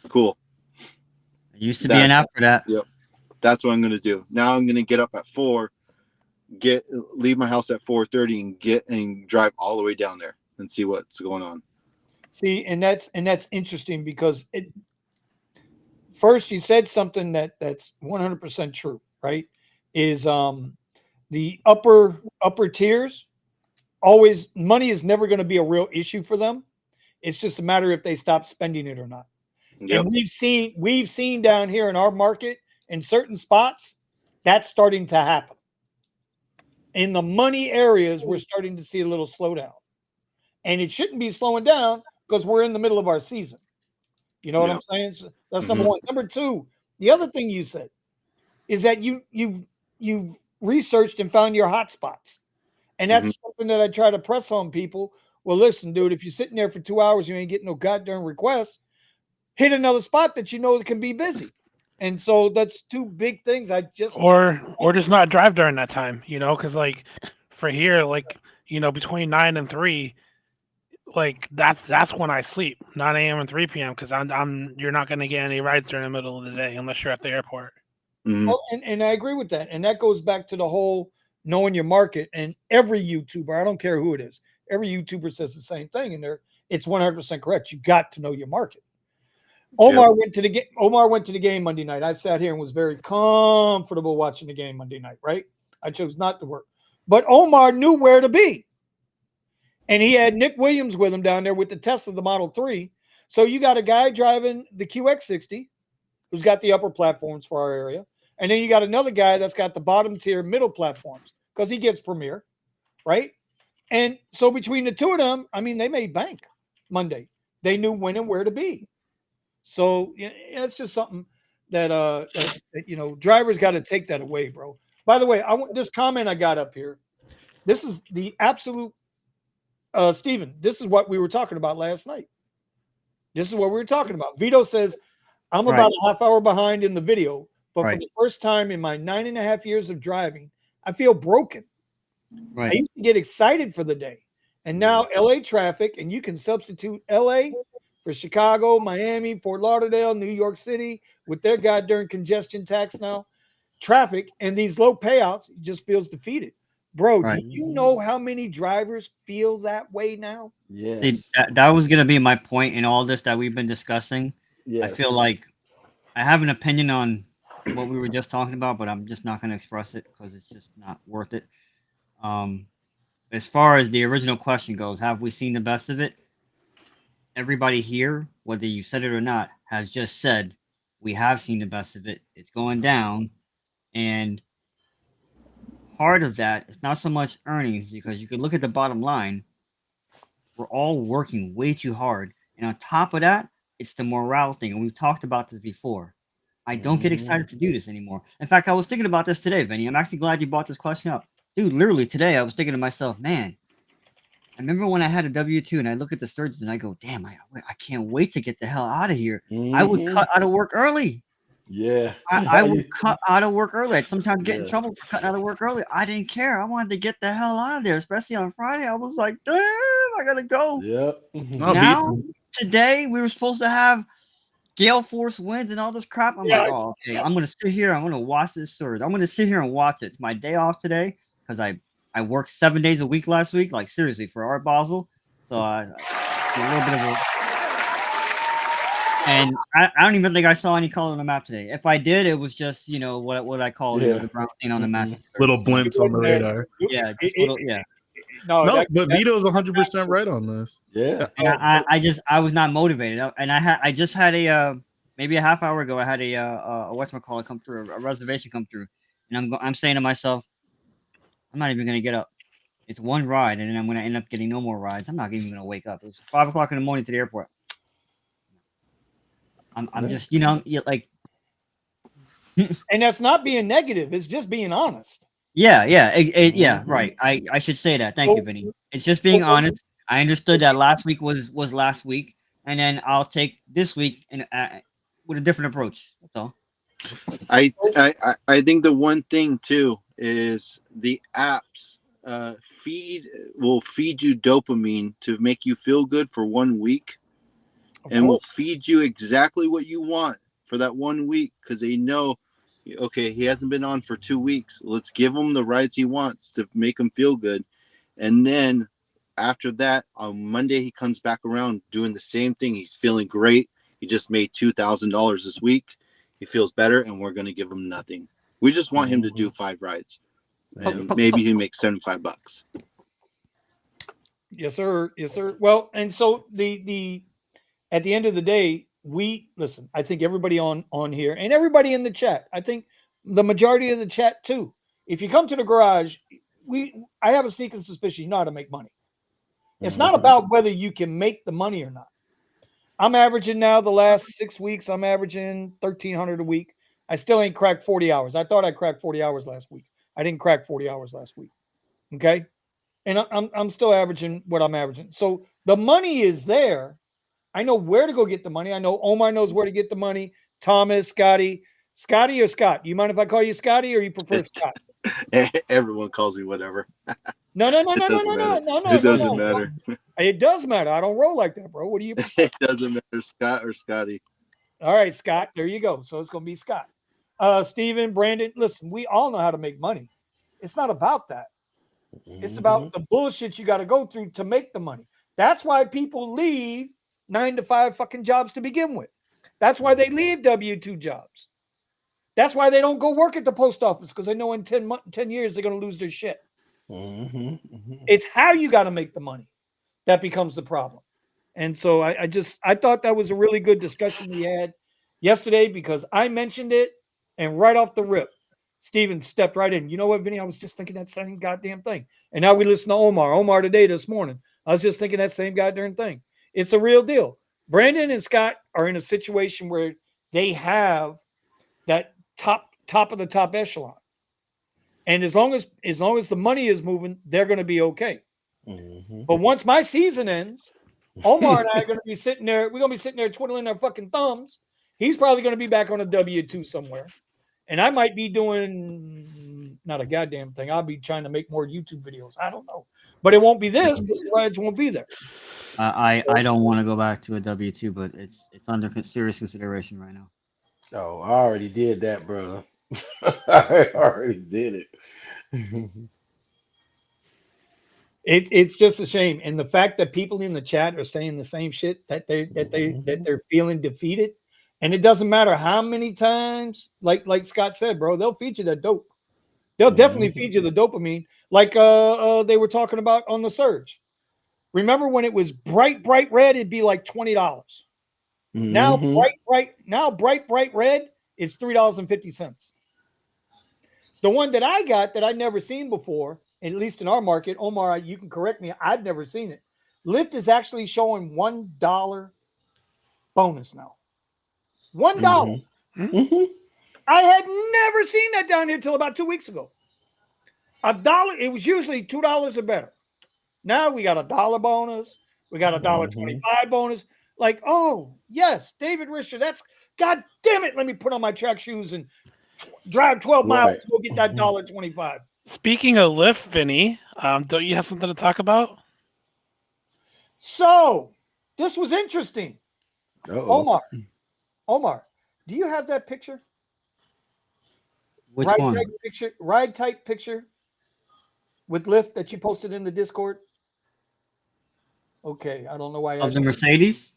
Cool. There used to be an app for that. Yep. That's what I'm going to do. Now I'm going to get up at 4, leave my house at 4:30 and drive all the way down there and see what's going on. See, and that's interesting because first you said something that's 100% true, right? Is the upper tiers, always money is never going to be a real issue for them. It's just a matter if they stop spending it or not. Yep. And we've seen down here in our market in certain spots that's starting to happen. In the money areas, we're starting to see a little slowdown, and it shouldn't be slowing down because we're in the middle of our season. You know what I'm saying? So that's number one. Number two, the other thing you said is that you researched and found your hot spots. And that's something that I try to press on people. Well, listen, dude, if you're sitting there for 2 hours, you ain't getting no goddamn requests. hit another spot that you know that can be busy. And so that's two big things. I just or just not drive during that time, because like for here, like between 9 and 3, like that's when I sleep, 9 a.m. and 3 p.m. because I'm you're not going to get any rides during the middle of the day unless you're at the airport. Mhm. well, and I agree with that. And that goes back to the whole knowing your market. And every YouTuber, I don't care who it is, every YouTuber says the same thing, and it's 100% correct. You got to know your market. Omar went to the game. Omar went to the game Monday night. I sat here and was very comfortable watching the game Monday night. Right, I chose not to work, but Omar knew where to be, and he had Nick Williams with him down there with the Tesla, the Model 3. So you got a guy driving the QX60 who's got the upper platforms for our area, and then you got another guy that's got the bottom tier middle platforms because he gets Premier, right? And so between the two of them, I mean, they made bank Monday. They knew when and where to be. So yeah, it's just something that drivers got to take that away, bro. By the way, I want this comment I got up here. This is the absolute Steven, this is what we were talking about last night. This is what we were talking about. Vito says, I'm about a half hour behind in the video, but for the first time in my 9.5 years of driving, I feel broken. I used to get excited for the day. And now LA traffic, and you can substitute LA for Chicago, Miami, Fort Lauderdale, New York City with their goddamn congestion tax now, traffic, and these low payouts, it just feels defeated. Bro, do you know how many drivers feel that way now? Yes. See, that was going to be my point in all this that we've been discussing. Yes. I feel like I have an opinion on what we were just talking about, but I'm just not going to express it because it's just not worth it. As far as the original question goes, have we seen the best of it? Everybody here, whether you said it or not, has just said we have seen the best of it. It's going down. And part of that is not so much earnings, because you can look at the bottom line. We're all working way too hard. And on top of that, it's the morale thing. And we've talked about this before. I don't get excited to do this anymore. In fact, I was thinking about this today, Vinny. I'm actually glad you brought this question up. Dude, literally today, I was thinking to myself, man, I remember when I had a W-2 and I look at the surgeons and I go, damn, I can't wait to get the hell out of here. I would cut out of work early. Yeah. I would cut out of work early. I'd sometimes get in trouble for cutting out of work early. I didn't care. I wanted to get the hell out of there, especially on Friday. I was like, damn, I gotta go. Yep. Now, today, we were supposed to have gale force winds and all this crap. I'm like, oh, okay. I'm gonna sit here. I'm gonna watch this surge. I'm gonna sit here and watch it. It's my day off today because I worked 7 days a week last week, like seriously, for Art Basel. So I a little bit of a. And I don't even think I saw any color on the map today. If I did, it was just what I call the brown thing on the map. Little blimps on the radar. Yeah, just little, yeah. No, but Vito's 100% right on this. Yeah. And I was not motivated, and I just had maybe a half hour ago I had a whatchamacallit come through, a reservation come through, and I'm saying to myself, I'm not even gonna get up. It's one ride, and then I'm gonna end up getting no more rides. I'm not even gonna wake up. It was 5 o'clock in the morning to the airport. I'm just like, and that's not being negative. It's just being honest. yeah, right. I should say that. Thank you, Vinny. It's just being honest. I understood that last week was last week, and then I'll take this week and with a different approach. That's all. I think the one thing too is the apps will feed you dopamine to make you feel good for 1 week, and will feed you exactly what you want for that 1 week because they know, okay, he hasn't been on for 2 weeks. Let's give him the rides he wants to make him feel good. And then after that, on Monday, he comes back around doing the same thing. He's feeling great. He just made $2,000 this week. He feels better, and we're going to give him nothing. We just want him to do 5 rides, and maybe he makes $75. Yes, sir. Yes, sir. Well, and so the at the end of the day, we listen. I think everybody on here and everybody in the chat. I think the majority of the chat too. If you come to the garage, I have a sneaking suspicion you know how to make money. It's not about whether you can make the money or not. I'm averaging now the last 6 weeks. I'm averaging 1,300 a week. I still ain't cracked 40 hours. I thought I cracked 40 hours last week. I didn't crack 40 hours last week. Okay, and I'm still averaging what I'm averaging. So the money is there. I know where to go get the money. I know Omar knows where to get the money. Thomas, Scotty or Scott. Do you mind if I call you Scotty or you prefer Scott? Everyone calls me whatever. No. It doesn't matter. It doesn't matter. It does matter. I don't roll like that, bro. What do you prefer? It doesn't matter, Scott or Scotty. All right, Scott. There you go. So it's going to be Scott. Steven, Brandon, listen, we all know how to make money. It's not about that. It's about the bullshit you got to go through to make the money. That's why people leave 9-to-5 fucking jobs to begin with. That's why they leave W-2 jobs. That's why they don't go work at the post office, because they know in 10 years they're going to lose their shit. It's how you got to make the money that becomes the problem. And so I thought that was a really good discussion we had yesterday, because I mentioned it, and right off the rip, Steven stepped right in. You know what, Vinny? I was just thinking that same goddamn thing. And now we listen to Omar today, this morning. I was just thinking that same goddamn thing. It's a real deal. Brandon and Scott are in a situation where they have that top of the top echelon. And as long as the money is moving, they're going to be okay. But once my season ends, Omar and I are going to be sitting there. We're going to be sitting there twiddling our fucking thumbs. He's probably going to be back on a W-2 somewhere. And I might be doing not a goddamn thing. I'll be trying to make more YouTube videos. I don't know. But it won't be this, because the rides won't be there. I don't want to go back to a W-2, but it's under serious consideration right now. Oh, I already did that, brother. I already did it. It's just a shame. And the fact that people in the chat are saying the same shit, that they're feeling defeated. And it doesn't matter how many times, like Scott said, bro, they'll feed you that dope. They'll definitely feed you the dopamine. Like they were talking about on the surge. Remember when it was bright red, it'd be like $20. Now bright red is $3.50. The one that I got that I'd never seen before, at least in our market, Omar, you can correct me, I've never seen it. Lyft is actually showing $1 bonus now. $1. I had never seen that down here till about 2 weeks ago. $1. It was usually $2 or better. Now we got $1 bonus. We got $1.25 bonus. Like, oh yes, David Risher. That's God damn it. Let me put on my track shoes and drive 12 miles to go get that $1.25. Speaking of Lyft, Vinny, don't you have something to talk about? So this was interesting. Uh-oh. Omar, do you have that picture? Which one? Ride type picture with Lyft that you posted in the Discord. Okay, I don't know why. Of the Mercedes?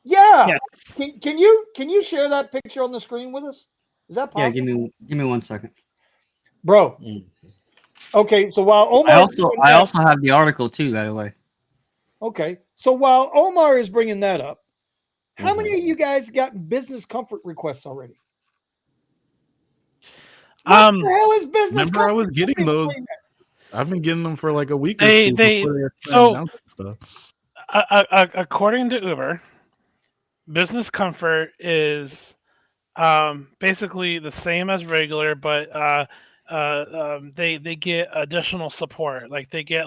Yeah. Can you share that picture on the screen with us? Is that possible? Yeah, give me 1 second, bro. Okay, so while Omar, I also have the article too, by the way. Okay, so while Omar is bringing that up, how many of you guys got business comfort requests already? What the hell is business? Remember, I was getting those. I've been getting them for like a week or two. According to Uber, business comfort is basically the same as regular, but they get additional support. Like they get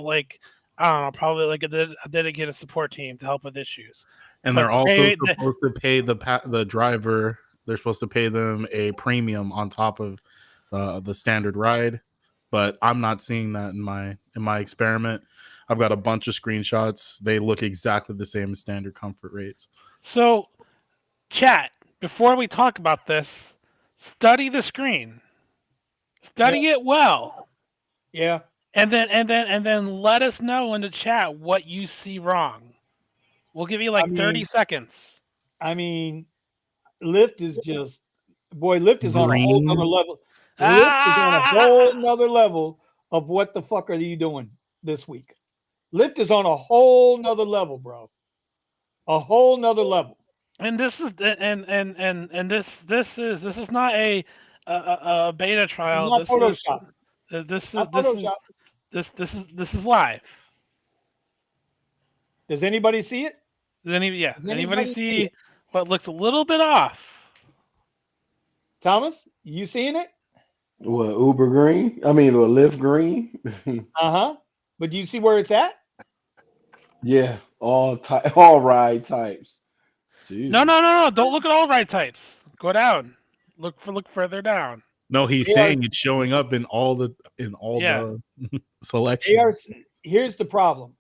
I don't know, probably like a dedicated support team to help with issues. And they're also supposed to pay the driver. They're supposed to pay them a premium on top of the standard ride. But I'm not seeing that in my experiment. I've got a bunch of screenshots. They look exactly the same as standard comfort rates. So, chat, before we talk about this, study the screen. Study it well. Yeah. And then let us know in the chat what you see wrong. We'll give you 30 seconds. I mean, Lyft is just Lyft is on a whole nother level. Lyft is on a whole nother level of what the fuck are you doing this week? Lyft is on a whole nother level, bro. A whole nother level. And this is this is not a beta trial. This is not Photoshop. This is live. Does anybody see it? Does anybody see what looks a little bit off? Thomas, you seeing it? What, Uber green? I mean, Lyft green? But do you see where it's at? Yeah, all ride types. Jesus. No. Don't look at all ride types. Go down. Look further down. No, he's They saying it's showing up in all the Yeah. selection. Here's the problem.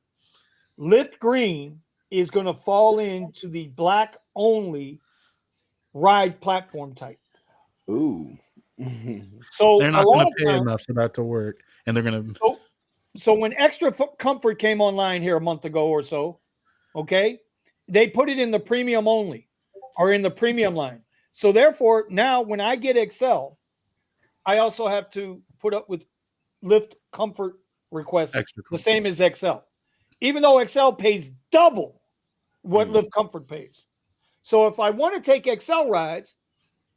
Lyft Green is going to fall into the black only ride platform type. Ooh. So They're a not lot going of to pay times, enough for that to work, and they're going to. so when Extra Comfort came online here a month ago or so, okay, they put it in the premium only or in the premium line. So therefore, now when I get Excel, I also have to put up with Lyft Comfort requests Extra the Comfort. same as Excel, even though Excel pays double what Mm. Lyft Comfort pays. So if I want to take Excel rides,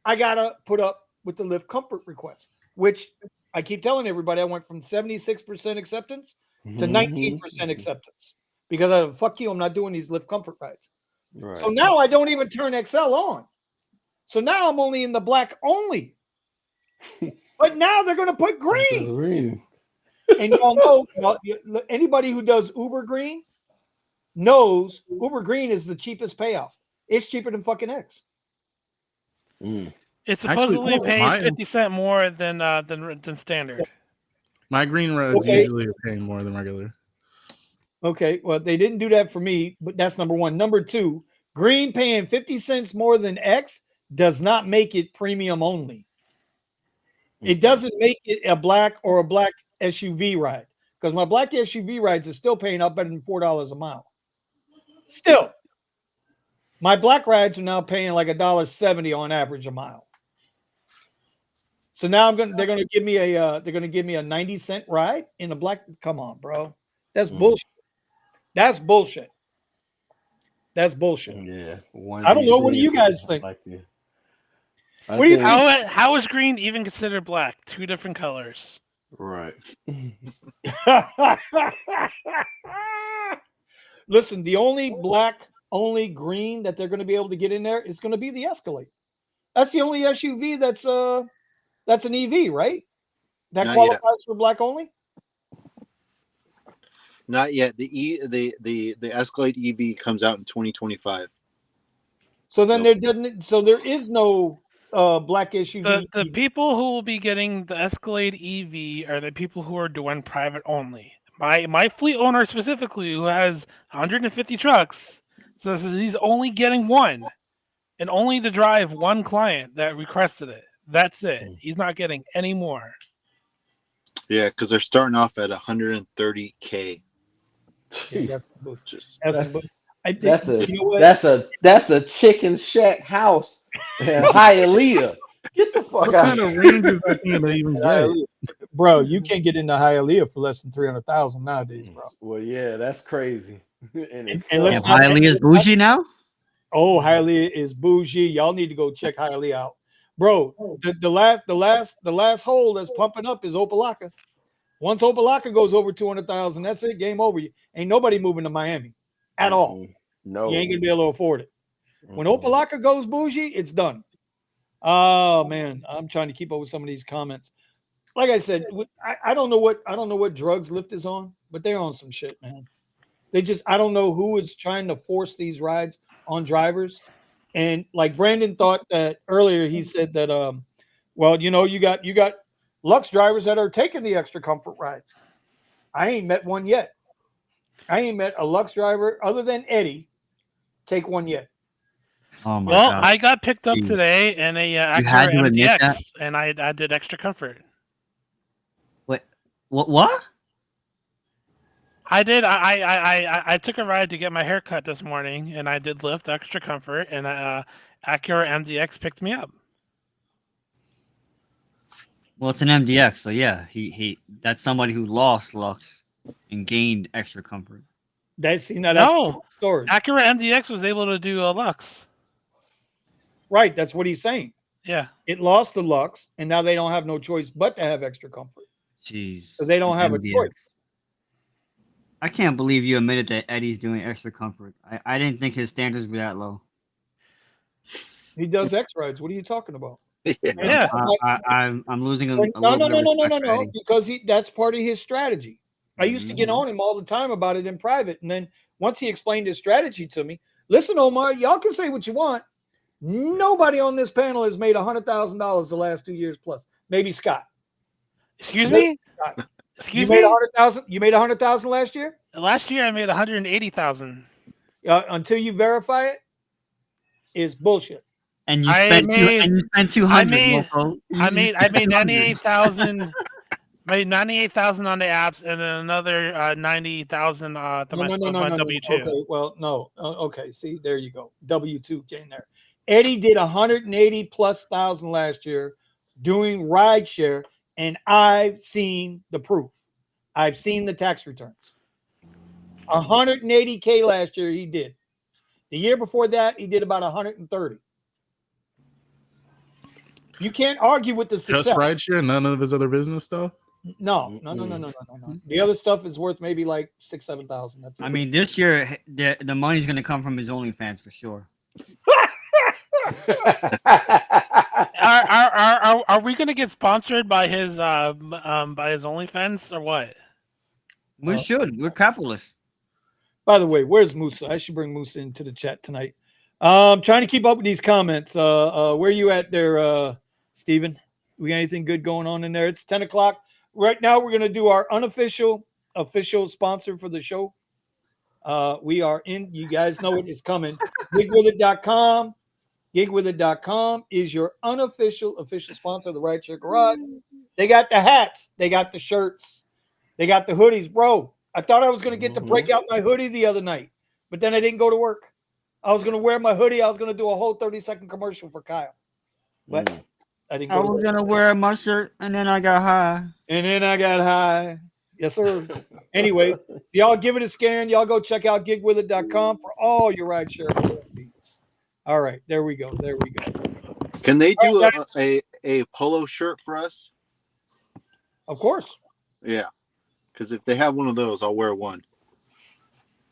I gotta put up with the Lyft Comfort request, which I keep telling everybody I went from 76% acceptance to 19% acceptance because fuck you, I'm not doing these Lyft Comfort rides. Right. So now I don't even turn Excel on. So now I'm only in the black only. But now they're gonna put green. Green. And y'all know anybody who does Uber Green knows Uber Green is the cheapest payout. It's cheaper than fucking X. Mm. It Actually, supposedly pays mine- 50 cents more than standard. My green rides Okay. usually are paying more than regular. Okay, well, they didn't do that for me, but that's number one. Number two, Green paying 50 cents more than X does not make it premium only. It doesn't make it a black or a black SUV ride because my black SUV rides are still paying out better than $4 a mile. Still, my black rides are now paying like $1.70 on average a mile. So now they're gonna give me a 90-cent ride in a black. Come on, bro, that's bullshit. That's bullshit. That's bullshit. Yeah. I don't know. What do you guys think? Like you. What do you think? How is green even considered black? Two different colors. Right. Listen, the only black, only green that they're going to be able to get in there is going to be the Escalade. That's the only SUV that's an EV, right? That Not qualifies yet. for black only. Not yet. The Escalade EV comes out in 2025. So then there didn't. So there is no black SUV. The people who will be getting the Escalade EV are the people who are doing private only. My fleet owner specifically, who has 150 trucks, says he's only getting one, and only to drive one client that requested it. That's it. He's not getting any more. Yeah, because they're starting off at 130K. Yeah, that's Just that's a chicken shack house in Hialeah. Get the fuck What out. kind of range is that thing they even get? Bro, you can't get into Hialeah for less than 300,000 nowadays, bro. Well, yeah, that's crazy. And let's not- Hialeah is bougie now. Oh, Hialeah is bougie. Y'all need to go check Hialeah out, bro. The last hole that's pumping up is Opelika. Once Opelika goes over 200,000, that's it. Game over. Ain't nobody moving to Miami at all. No, You ain't gonna be able to afford it. When Opelika goes bougie, it's done. Oh man, I'm trying to keep up with some of these comments. Like I said, I don't know what drugs Lyft is on, but they're on some shit, man. I don't know who is trying to force these rides on drivers. And like Brandon thought that earlier, he said that well, you got Lux drivers that are taking the extra comfort rides. I ain't met one yet. I ain't met a Lux driver other than Eddie take one yet. Oh my Well, god! I got picked up Jeez. today in a You had Acura to admit MDX, that? and I did extra comfort. What? I did. I took a ride to get my hair cut this morning, and I did Lyft extra comfort, and Acura MDX picked me up. Well, it's an MDX, so yeah, he that's somebody who lost Lux and gained extra comfort. That's No. the story. Acura MDX was able to do a Lux. Right, that's what he's saying. Yeah. It lost the Lux, and now they don't have no choice but to have extra comfort. Jeez. So they don't have a choice. I can't believe you admitted that Eddie's doing extra comfort. I didn't think his standards were that low. He does X rides. What are you talking about? Yeah. I'm losing a No, little bit of respect for Eddie. because that's part of his strategy. I used to get on him all the time about it in private, and then once he explained his strategy to me, listen, Omar, y'all can say what you want. Nobody on this panel has made $100,000 the last 2 years plus. Maybe Scott. Excuse Maybe me? Scott. Excuse You made me? 100,000. You made 100,000 last year. Last year I made 180,000. Until you verify it, is bullshit. And you I spent made- 200. I made 98,000. Made 98,000 on the apps, and then another 90,000 No. on W2. Okay, well, no. Okay, see, there you go. W2 came there. Eddie did 180,000+ last year doing RideShare, and I've seen the proof. I've seen the tax returns. 180K last year he did. The year before that, he did about 130. You can't argue with the success. Just RideShare, none of his other business stuff. No. The other stuff is worth maybe like 6,000-7,000. That's it. I mean, this year the money's gonna come from his OnlyFans for sure. Are we gonna get sponsored by his OnlyFans or what? We should. We're capitalists. By the way, where's Musa? I should bring Musa into the chat tonight. Trying to keep up with these comments. Where you at there, Steven? We got anything good going on in there? It's 10 o'clock. Right now, we're going to do our official sponsor for the show. We are in. You guys know it is coming. Gigwithit.com. Gigwithit.com is your official sponsor of the RideShare Garage. They got the hats. They got the shirts. They got the hoodies. Bro, I thought I was going to get to break out my hoodie the other night, but then I didn't go to work. I was going to wear my hoodie. I was going to do a whole 30-second commercial for Kyle. But I didn't go to work. going to wear my shirt, and then I got high. Yes, sir. Anyway, y'all give it a scan. Y'all go check out gigwithit.com for all your RideShare needs. All right. There we go. Can they do a polo shirt for us? Of course. Yeah. Because if they have one of those, I'll wear one.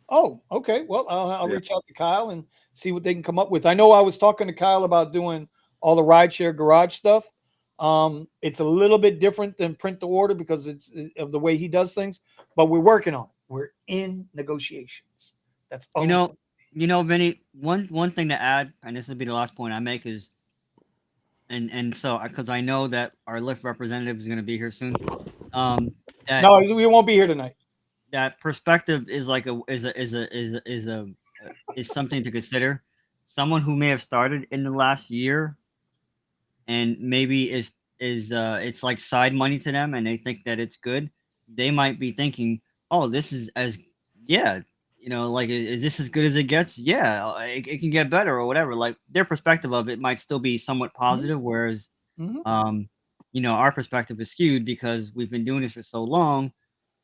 Oh, okay. Well, I'll reach out to Kyle and see what they can come up with. I know I was talking to Kyle about doing all the RideShare Garage stuff. It's a little bit different than print to order because it's of the way he does things, but we're working on it. We're in negotiations. That's all. You know, Vinny, one thing to add, and this will be the last point I make is, and so because I know that our Lyft representative is going to be here soon. No, we won't be here tonight. That perspective is like is something to consider. Someone who may have started in the last year, and maybe it's like side money to them, and they think that it's good. They might be thinking, "Oh, this is like is this as good as it gets? Yeah, it can get better or whatever." Like their perspective of it might still be somewhat positive, whereas our perspective is skewed because we've been doing this for so long.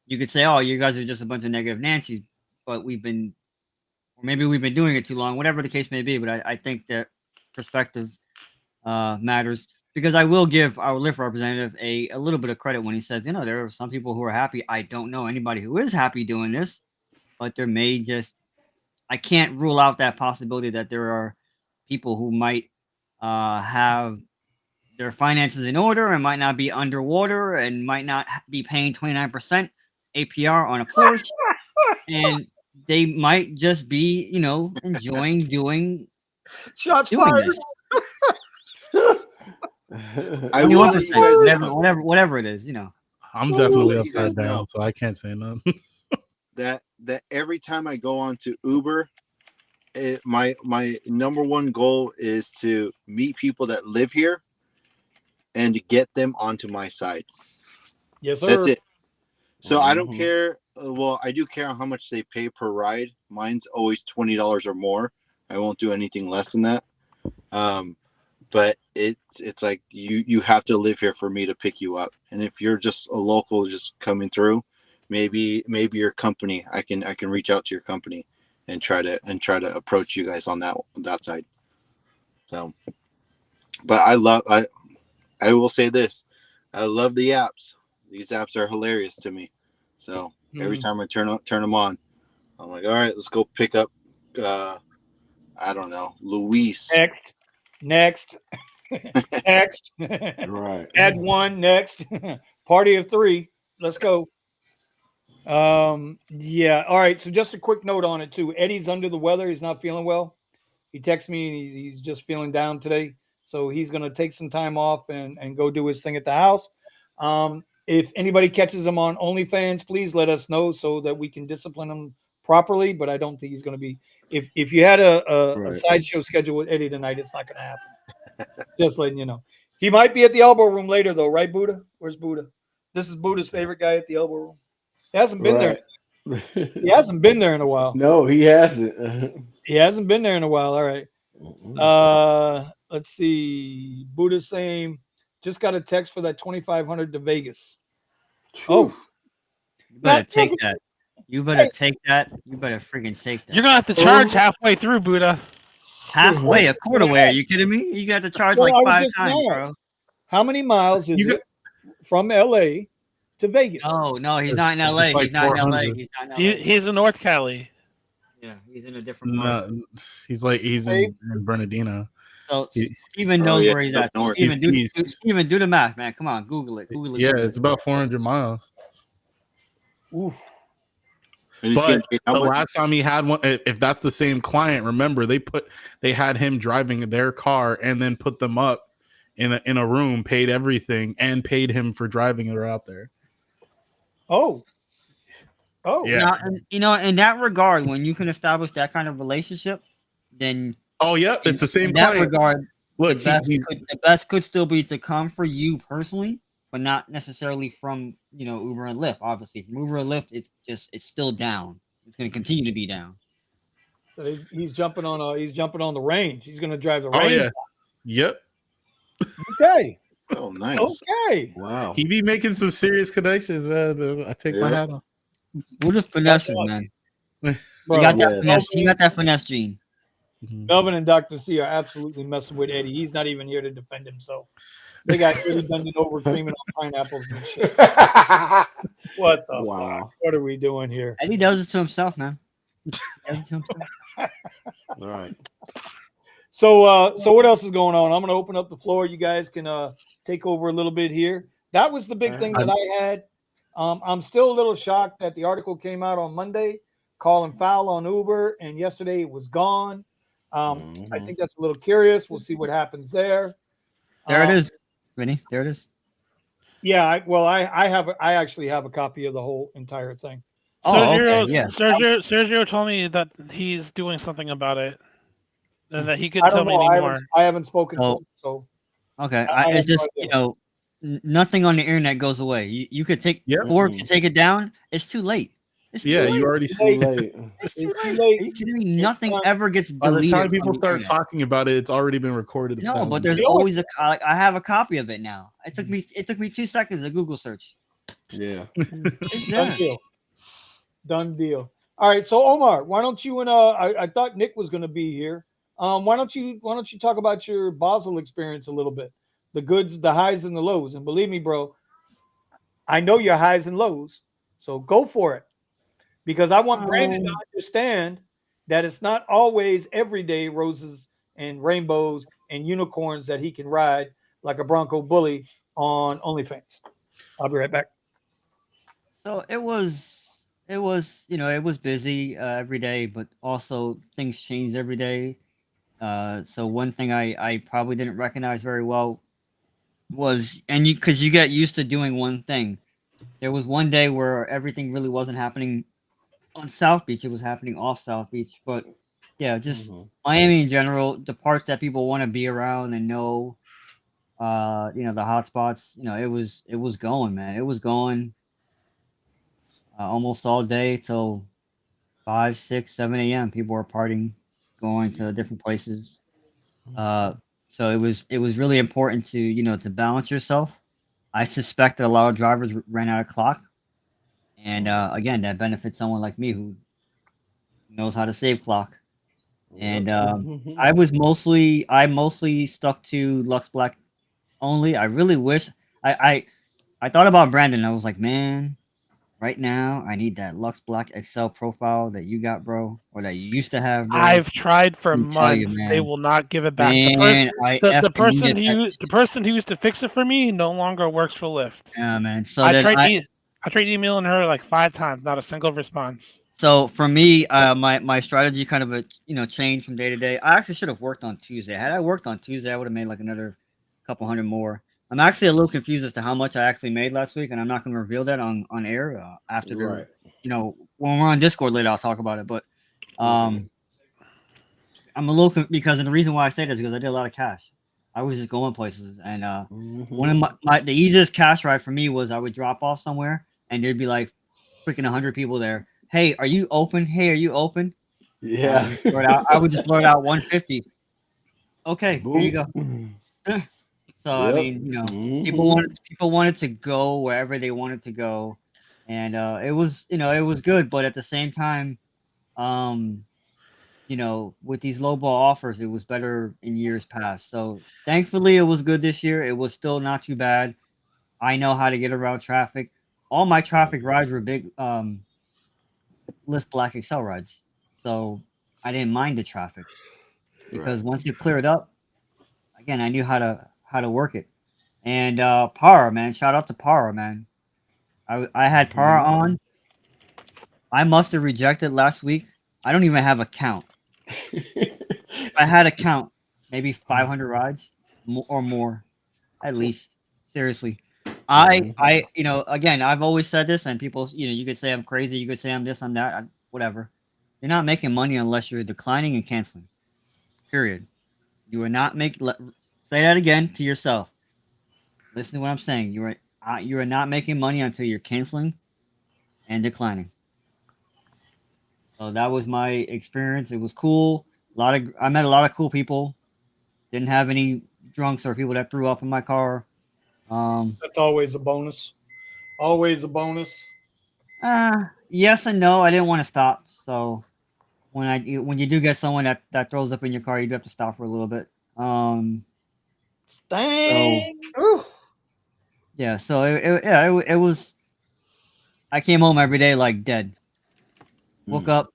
You could say, "Oh, you guys are just a bunch of negative Nancy's," but maybe we've been doing it too long, whatever the case may be. But I think that perspective matters, because I will give our Lyft representative a little bit of credit when he says, there are some people who are happy. I don't know anybody who is happy doing this, but I can't rule out that possibility that there are people who might have their finances in order and might not be underwater and might not be paying 29% APR on a Porsche, and they might just be, enjoying doing shots fired. This. I will let you guys know. Whatever it is, I'm definitely upside down, so I can't say nothing. that every time I go on to Uber, my number one goal is to meet people that live here and to get them onto my side. Yes, sir. That's it. So I don't care. Well, I do care how much they pay per ride. Mine's always $20 or more. I won't do anything less than that. But it's like you have to live here for me to pick you up. And if you're just a local just coming through, maybe your company, I can reach out to your company and try to approach you guys on that side. So, but I will say this, I love the apps. These apps are hilarious to me. So every time I turn them on, I'm like, all right, let's go pick up. I don't know, Luis. Next. Right. Add one next. Party of three. Let's go. Yeah. All right. So just a quick note on it too. Eddie's under the weather. He's not feeling well. He texts me and he's just feeling down today. So he's going to take some time off and go do his thing at the house. If anybody catches him on OnlyFans, please let us know so that we can discipline him properly. But I don't think he's going to be. If you had a Right. sideshow schedule with Eddie tonight, it's not going to happen. Just letting you know. He might be at the elbow room later, though, right, Buddha? Where's Buddha? This is Buddha's favorite guy at the elbow room. He hasn't been there. Right. He hasn't been there in a while. No, he hasn't. He hasn't been there in a while. All right. Let's see. Buddha's saying, just got a text for that 2,500 to Vegas. Oh, You better Now, take look- that. You better take that. You better freaking take that. You're gonna have to charge halfway through, Buddha. Halfway, a quarter way. Are you kidding me? You got to charge Well, like I was 5 just gonna times, ask. bro. how many miles is You it from LA to Vegas? Oh no, he's It's- not in LA. it's like He's not in LA. 400. He's not in LA. He's in North Cali. Yeah, he's in a different part. No, he's in Bernardino. So He- Steven Oh, knows yeah, where he's up at. north. Steven, He's- Steven, do the math, man. Come on, Google it. Google it. Yeah, Google it's it. about 400 miles. Oof. And he's But getting paid how the much? last time he had one, if that's the same client, remember they had him driving their car and then put them up in a room, paid everything, and paid him for driving it out there. Oh. Yeah. Now, and, in that regard, when you can establish that kind of relationship, then Oh yeah, it's the same in that client. regard, Look, the best could still be to come for you personally, but not necessarily from Uber and Lyft. Obviously, from Uber and Lyft, it's still down. It's going to continue to be down. So he's jumping on the range. He's going to drive the oh range. yeah, yep. Okay. Oh, nice. Okay. Wow. He be making some serious connections, man. I take my Yeah. hat off. We're just finessing, man. Bro, You got that yeah. finesse. You got that finesse gene. Melvin and Dr. C are absolutely messing with Eddie. He's not even here to defend himself. They got Eddie bending over, creaming on pineapples and shit. What the Wow. fuck? What are we doing here? Eddie does it to himself, man. Eddie to himself. All right. So what else is going on? I'm going to open up the floor. You guys can take over a little bit here. That was the big thing that I had. I'm still a little shocked that the article came out on Monday, calling foul on Uber, and yesterday it was gone. I think that's a little curious. We'll see what happens there. There it is, Vinny. There it is. Yeah, I actually have a copy of the whole entire thing. Oh, Sergio, okay, yeah. Sergio told me that he's doing something about it, and that he I couldn't tell don't me know. anymore. I haven't spoken to Oh. him, so Okay, I have it's no just idea. nothing on the internet goes away. You could take Yep. Forbes to take it down. It's too late. It's Yeah, too late. you already. Too late. It's too It's too late. late. Are you kidding me? Nothing not- ever gets By the deleted. time from people the start internet. talking about it, it's already been recorded. No, 1,000 but there's times. always I have a copy of it now. It took me 2 seconds to Google search. Yeah. It's Done there. deal. Done deal. All right, so Omar, why don't you and I thought Nick was going to be here. Why don't you talk about your Basel experience a little bit, the goods, the highs and the lows, and believe me, bro, I know your highs and lows, so go for it, because I want Brandon to understand that it's not always every day roses and rainbows and unicorns that he can ride like a Bronco bully on OnlyFans. I'll be right back. So it was it was busy every day, but also things changed every day. So one thing I probably didn't recognize very well was, because you get used to doing one thing. There was one day where everything really wasn't happening on South Beach; it was happening off South Beach. But yeah, just Miami in general, the parts that people want to be around and know, the hot spots. It was going, man. It was going almost all day till 5, 6, 7 a.m. People were partying, going to different places. So it was really important to balance yourself. I suspect that a lot of drivers ran out of clock, and again, that benefits someone like me who knows how to save clock. And I mostly stuck to Lux Black only. I really wish I thought about Brandon. I was like, man, right now I need that Lux Black Excel profile that you got, bro, or that you used to have, bro. I've tried for Let me tell you, months. man. They will not give it back. Man, The person who used to fix it for me no longer works for Lyft. Yeah, man. So I then tried. I tried emailing her like 5 times, not a single response. So for me, my strategy kind of changed from day to day. I actually should have worked on Tuesday. Had I worked on Tuesday, I would have made like another couple hundred more. I'm actually a little confused as to how much I actually made last week, and I'm not going to reveal that on air after Right. when we're on Discord later. I'll talk about it, but um, I'm a little because and the reason why I say that is because I did a lot of cash. I was just going places, and one of the easiest cash ride for me was I would drop off somewhere, and there'd be like freaking 100 people there. Hey, are you open? Hey, are you open? And Yeah. I would just blurt out 150. Okay, here you go. Boom. So I Yep. mean, Mhm. people wanted to go wherever they wanted to go, and it was it was good, but at the same time, um, with these low ball offers, it was better in years past. So thankfully, it was good this year. It was still not too bad. I know how to get around traffic. All my traffic rides were big Lyft Black Excel rides, so I didn't mind the traffic because Right. once it cleared up, again, I knew how to work it. And Para, man, shout out to Para, man. I had Para Mhm. on. I must have rejected last week. I don't even have a count. If I had a count, maybe 500 rides or more, at least. Seriously. Mhm. Again, I've always said this, and people, you could say I'm crazy, you could say I'm this, I'm that, whatever. You're not making money unless you're declining and canceling. Period. You are not making. Say that again to yourself. Listen to what I'm saying. You are not making money until you're canceling and declining. So that was my experience. It was cool. I met a lot of cool people. Didn't have any drunks or people that threw up in my car. Um, That's always a bonus. Always a bonus. yes and no. I didn't want to stop. So when you do get someone that throws up in your car, you do have to stop for a little bit. So Dang. Ooh. yeah. So it was. I came home every day like dead. Woke Mm. up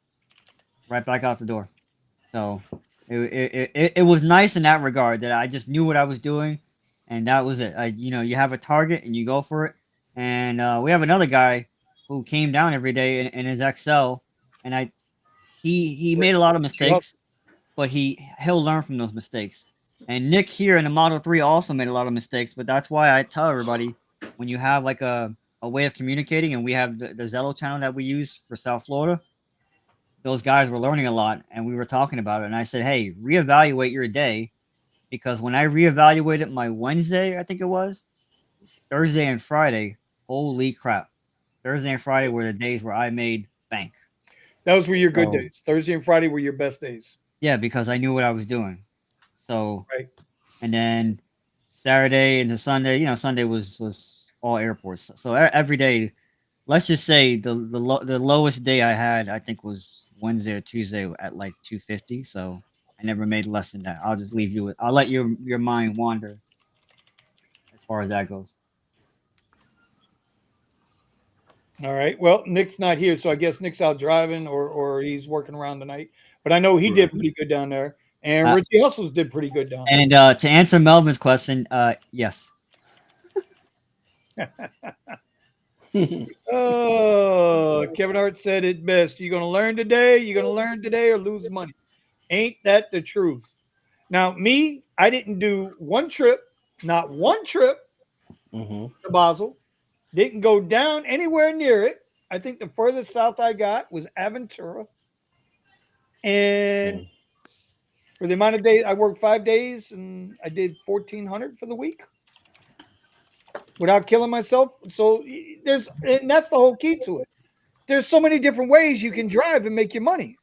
right back out the door. So it was nice in that regard that I just knew what I was doing, and that was it. You have a target and you go for it. And we have another guy who came down every day in his Excel, and he made a lot of She hustled. mistakes, but he'll learn from those mistakes. And Nick here in the Model 3 also made a lot of mistakes, but that's why I tell everybody when you have like a way of communicating, and we have the Zello channel that we use for South Florida, those guys were learning a lot and we were talking about it. And I said, hey, reevaluate your day because when I reevaluated my Wednesday, I think it was Thursday and Friday, holy crap. Thursday and Friday were the days where I made bank. Those were your good So, days. Thursday and Friday were your best days. yeah, because I knew what I was doing. So, Right. and then Saturday into Sunday, Sunday was all airports. So every day, let's just say the lowest day I had, I think was Wednesday or Tuesday at like 250. So I never made less than that. I'll just leave you with. I'll let your mind wander as far as that goes. All right. Well, Nick's not here, so I guess Nick's out driving or he's working around tonight. But I know he did Right. pretty good down there. And Uh, Richie Hustles did pretty good down and to answer Melvin's question, yes. there. Oh, Kevin Hart said it best. You're gonna learn today, or lose money. Ain't that the truth? Now, me, I didn't do one trip, not one trip Mhm. to Basel. Didn't go down anywhere near it. I think the furthest south I got was Aventura. And Mm. for the amount of days I worked 5 days and I did 1,400 for the week without killing myself. So and that's the whole key to it. There's so many different ways you can drive and make your money.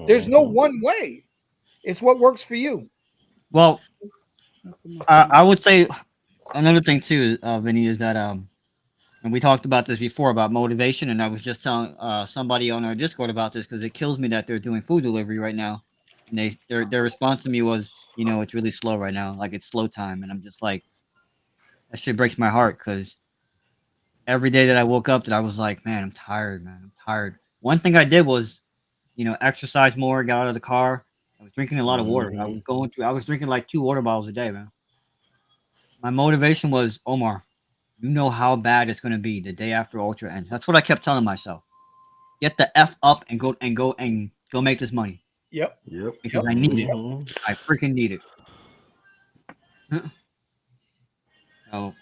There's no Mhm. one way. It's what works for you. Well, I would say another thing too, Vinny, is that and we talked about this before about motivation, and I was just telling somebody on our Discord about this because it kills me that they're doing food delivery right now, and their response to me was, it's really slow right now, like it's slow time, and I'm just like, that shit breaks my heart because every day that I woke up, that I was like, man, I'm tired, man, I'm tired. One thing I did was, exercise more, got out of the car. I was drinking a lot of water. Mhm. I was drinking like 2 water bottles a day, man. My motivation was Omar. you know how bad it's gonna be the day after Ultra ends. That's what I kept telling myself. Get the F up and go make this money Yep. Yep. because I need it. Mhm. I freaking need it. So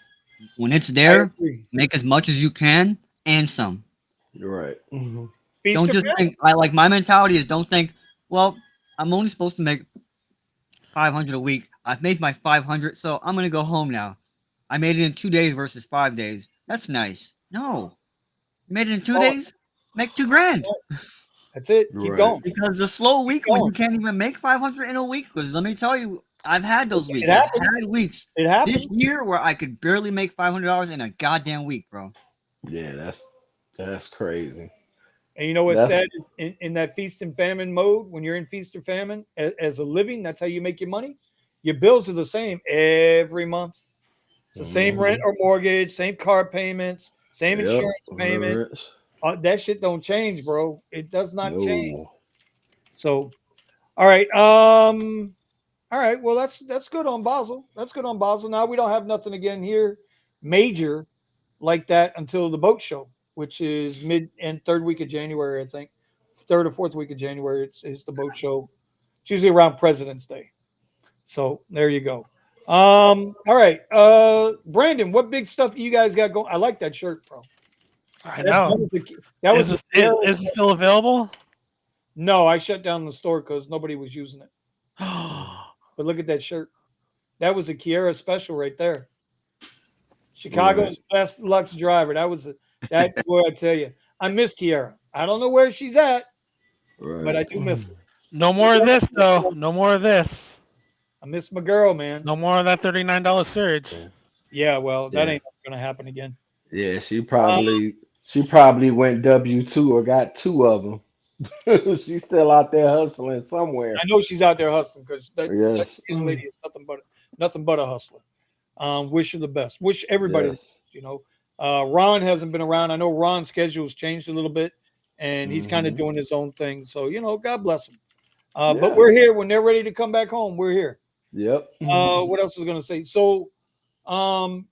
when it's I there, agree. make as much as you can and some. You're right. Mhm. Feast Don't or just famine. think. I like my mentality is don't think. Well, I'm only supposed to make 500 a week. I've made my 500, so I'm gonna go home now. I made it in 2 days versus 5 days. That's nice. No, you made it in 2 days. Make 2 grand. That's it. Keep Right. going. Because the slow week when you going. can't even make 500 in a week. Because let me tell you, I've had those weeks. It I've happens. had weeks It this happens. year where I could barely make $500 in a goddamn week, bro. Yeah, that's crazy. And you know what's That's sad is in that feast and famine mode, when you're in feast or famine as a living, that's how you make your money. Your bills are the same every month. It's the same rent Mhm. or mortgage, same car payments, same Yep. insurance payment. Rich. That shit don't change, bro. It does not change. No. So, all right. All right. Well, that's good on Basel. That's good on Basel. Now we don't have nothing again here major like that until the boat show, which is mid and third week of January, I think. Third or fourth week of January, it's the boat show. It's usually around President's Day. So there you go. All right. Brandon, what big stuff you guys got going? I like that shirt, bro. I That know. was that was Is it still available? no, I shut down the store because nobody was using it. But look at that shirt. That was a Kiera special right there. Chicago's best Lux driver. That boy. I tell you, I miss Kiera. I don't know where she's at, but I Right. do miss her. No more of this, though. No more of this. I miss my girl, man. No more of that $39 surge. Yeah, well, that Yeah. ain't gonna happen again. Yeah, she probably went W2 or got two of them. She's still out there hustling somewhere. I know she's out there hustling because that Yes. young lady is nothing but a hustler. Wish her the best. Wish everybody the Yes. best, you know. Ron hasn't been around. I know Ron's schedule's changed a little bit, and he's kind of Mhm. doing his own thing. So God bless him. Yeah. But we're here when they're ready to come back home. We're here. Yep. What else was going to say? So,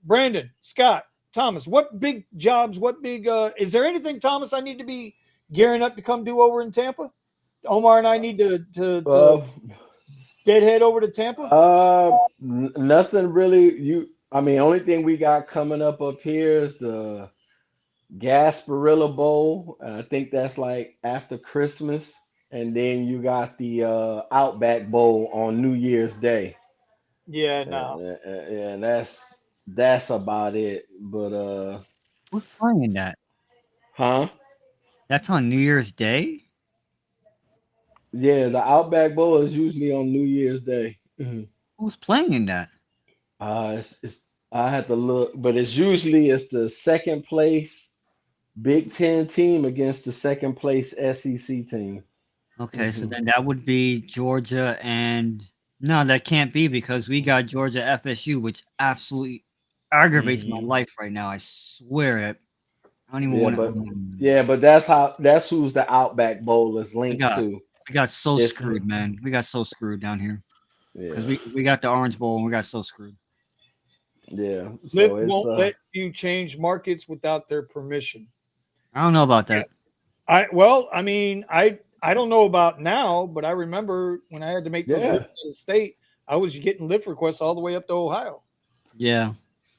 Brandon, Scott, Thomas, what big jobs? What big? Is there anything, Thomas? I need to be gearing up to come do over in Tampa. Omar and I need to Uh, deadhead over to Tampa. nothing really. I mean, only thing we got coming up here is the Gasparilla Bowl. I think that's like after Christmas, and then you got the Outback Bowl on New Year's Day. Yeah, no. And that's about it. But Who's playing that? huh? That's on New Year's Day? Yeah, the Outback Bowl is usually on New Year's Day. Mhm. Who's playing in that? It's I have to look, but it's the second place Big Ten team against the second place SEC team. Okay, so Mhm. then that would be Georgia and no, that can't be because we got Georgia FSU, which absolutely aggravates my Mhm. life right now. I swear it. I don't even Yeah, want but to. yeah, but that's who's the Outback Bowl is We linked got to. we got so It's screwed, man. We got so screwed down here because yeah, we got the Orange Bowl and we got so screwed. yeah. Lyft So it's won't let you change markets without their permission. I don't know about that. Yes. I mean, I don't know about now, but I remember when I had to make those yeah, trips to the state, I was getting Lyft requests all the way up to Ohio. Yeah,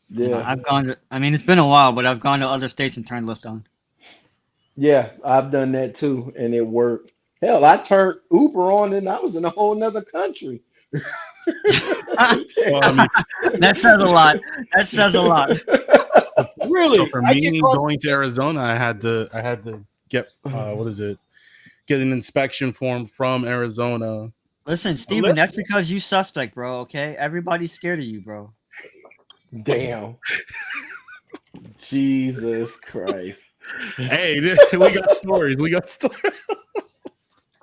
yeah, I've gone to. I mean, it's been a while, but I've gone to other states and turned Lyft on. yeah. I've done that too, and it worked. Hell, I turned Uber on, and I was in a whole nother country. Well, I mean, That says a lot. That says a lot. Really? so for I get me calls. going to Arizona, I had to get what is it? Get an inspection form from Arizona. Listen, Steven, that's because you suspect, bro. Okay, everybody's scared of you, bro. Damn. Jesus Christ. Hey, we got stories. We got stories.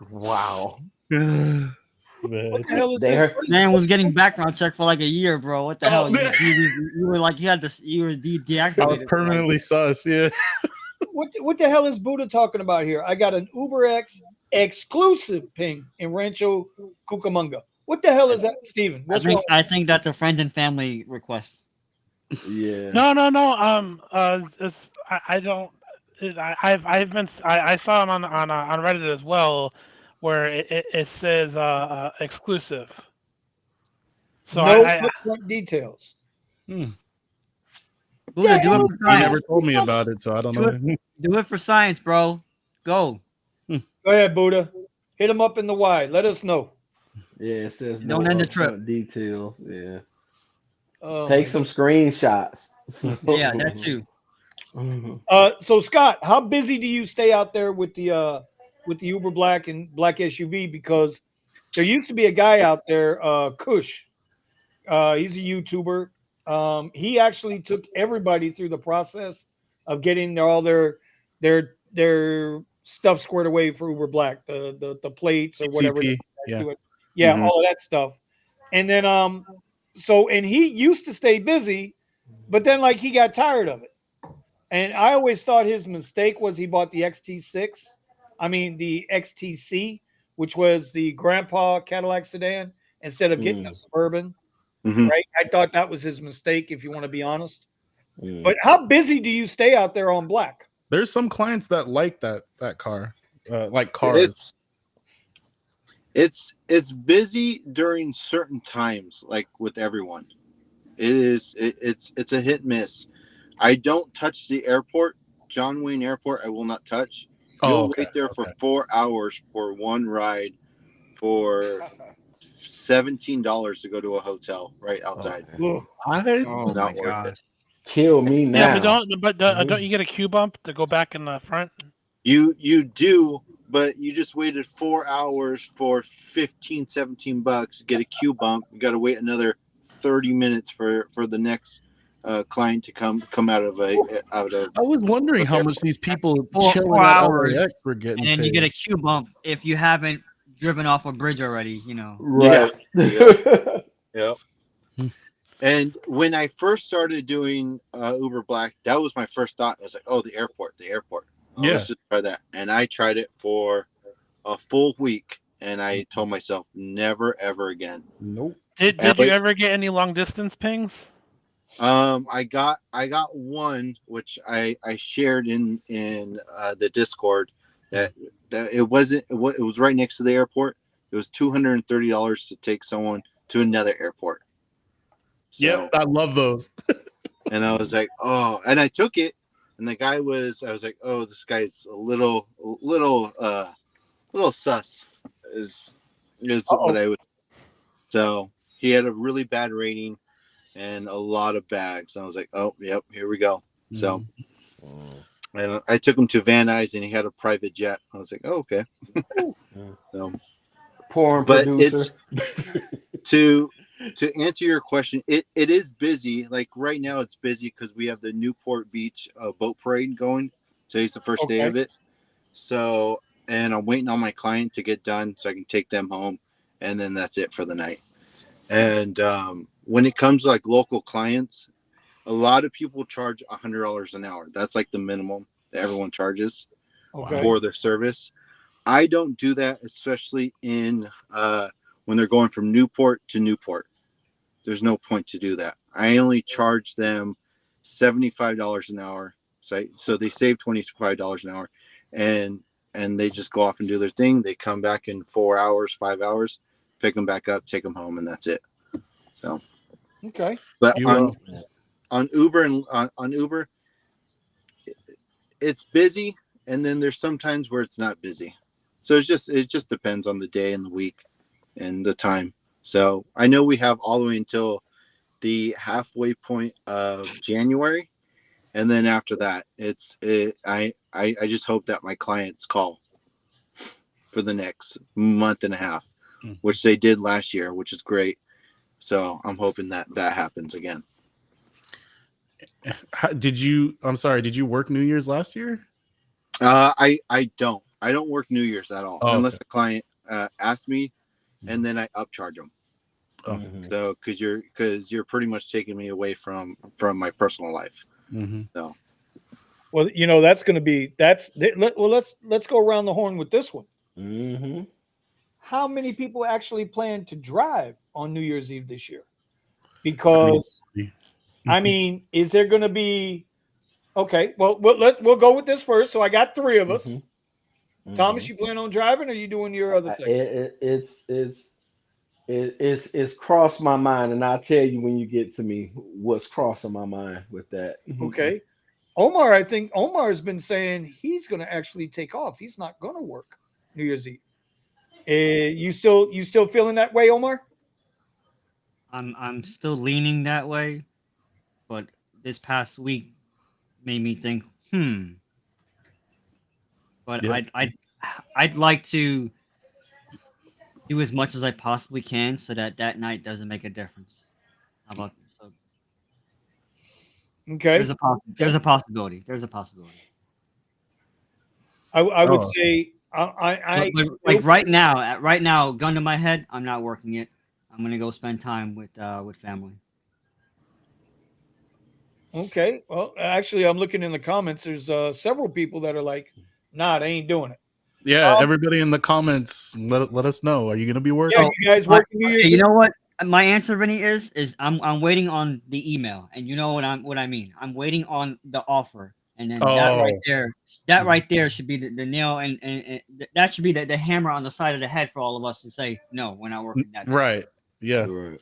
Wow. What the hell is They this? heard, Man was getting background checked for like a year, bro. What the Oh, hell? man. You were like you had this. You were I was deactivated. permanently sus. Yeah. What the hell is Buddha talking about here? I got an Uber X exclusive ping in Rancho Cucamonga. What the hell is that, Steven? What's wrong? I think that's a friend and family request. Yeah. No. I don't. I've been. I saw it on Reddit as well, where it says exclusive. So No I upfront details. Buddha, Yeah, do it and for He science. never told me about it, so I don't Do it, know. do it for science, bro. Go. go ahead, Buddha. Hit him up in the wide. Let us know. Yeah, it says no Don't end the trip. upfront details. Yeah. Oh, Take my some screenshots. Yeah, that too. So Scott, how busy do you stay out there with the Uber Black and Black SUV? Because there used to be a guy out there, Kush. He's a YouTuber. He actually took everybody through the process of getting all their stuff squared away for Uber Black, the plates or whatever. CP, yeah. Yeah, Mhm. all of that stuff. And then and he used to stay busy, but then like he got tired of it. And I always thought his mistake was he bought the XT6. I mean the XTC, which was the grandpa Cadillac sedan, instead of getting a Suburban. Mhm. Right? I thought that was his mistake, if you want to be honest. Mm. But how busy do you stay out there on Black? There's some clients that like that car, like cars. It's busy during certain times, like with everyone. It's a hit miss. I don't touch the airport, John Wayne Airport. I will not touch. You'll wait there for 4 hours for one ride for $17 to go to a hotel right outside. Ugh. Oh my Not worth gosh. it. Kill me now. yeah, but don't you get a Q bump to go back in the front? You do, but you just waited 4 hours for $15-17. Get a queue bump. You got to wait another 30 minutes for the next client to come out of I was wondering how much these people Four chilling at hours, LAX were getting And then paid. you get a Q bump if you haven't driven off a bridge already, Right. Yep. And when I first started doing Uber Black, that was my first thought. I was like, "Oh, the airport. Oh, Yeah. let's just try that." And I tried it for a full week, and I told myself, "Never, ever again." Nope. Did you ever get any long distance pings? I got one which I shared in the Discord that it was right next to the airport. It was $230 to take someone to another airport. So, Yep, I love those. and I was like, oh, and I took it, and the guy I was like, oh, this guy's a little sus is what I would. So he had a really bad rating and a lot of bags. And I was like, oh, yep, here we go. So, and I took him to Van Nuys, and he had a private jet. I was like, oh, okay. So, Porn but producer. it's to answer your question, it is busy. Like right now, it's busy because we have the Newport Beach boat parade going. Today's the first day of it. So, and I'm waiting on my client to get done so I can take them home, and then that's it for the night. And when it comes to like local clients, a lot of people charge $100 an hour. That's like the minimum that everyone charges for their service. I don't do that, especially in when they're going from Newport to Newport. There's no point to do that. I only charge them $75 an hour. So they save $25 an hour, and they just go off and do their thing. They come back in 4 hours, 5 hours, pick them back up, take them home, and that's it. So but on Uber and on Uber, it's busy, and then there's some times where it's not busy. So it just depends on the day and the week and the time. So I know we have all the way until the halfway point of January, and then after that, I just hope that my clients call for the next month and a half, which they did last year, which is great. So I'm hoping that happens again. Did you work New Year's last year? I don't work New Year's at all unless the client asks me, and then I upcharge them. So because you're pretty much taking me away from my personal life. So well, that's going to be let's go around the horn with this one. How many people actually plan to drive on New Year's Eve this year? Because I mean, is there going to be? Okay, well, we'll go with this first. So I got 3 of us. Thomas, you plan on driving, or you doing your other thing? It's crossed my mind, and I'll tell you when you get to me what's crossing my mind with that. Okay. Omar, I think Omar has been saying he's going to actually take off. He's not going to work New Year's Eve. You still feeling that way, Omar? I'm still leaning that way, but this past week made me think, But Yeah. I'd like to do as much as I possibly can so that night doesn't make a difference. How about so? Okay. There's a possibility. There's a possibility. I would Oh. say But like right now, gun to my head, I'm not working it. I'm gonna go spend time with family. Okay. Well, actually, I'm looking in the comments. There's several people that are like, "Nah, they ain't doing it." Yeah, everybody in the comments, let us know. Are you gonna be working? Yeah, you guys working New Year's Okay, you Eve? know what? My answer, Vinny, is I'm waiting on the email, and you know what I mean. I'm waiting on the offer, and then that right there should be the nail, and that should be the hammer on the side of the head for all of us to say no, we're not working that. Right. Yeah. Right.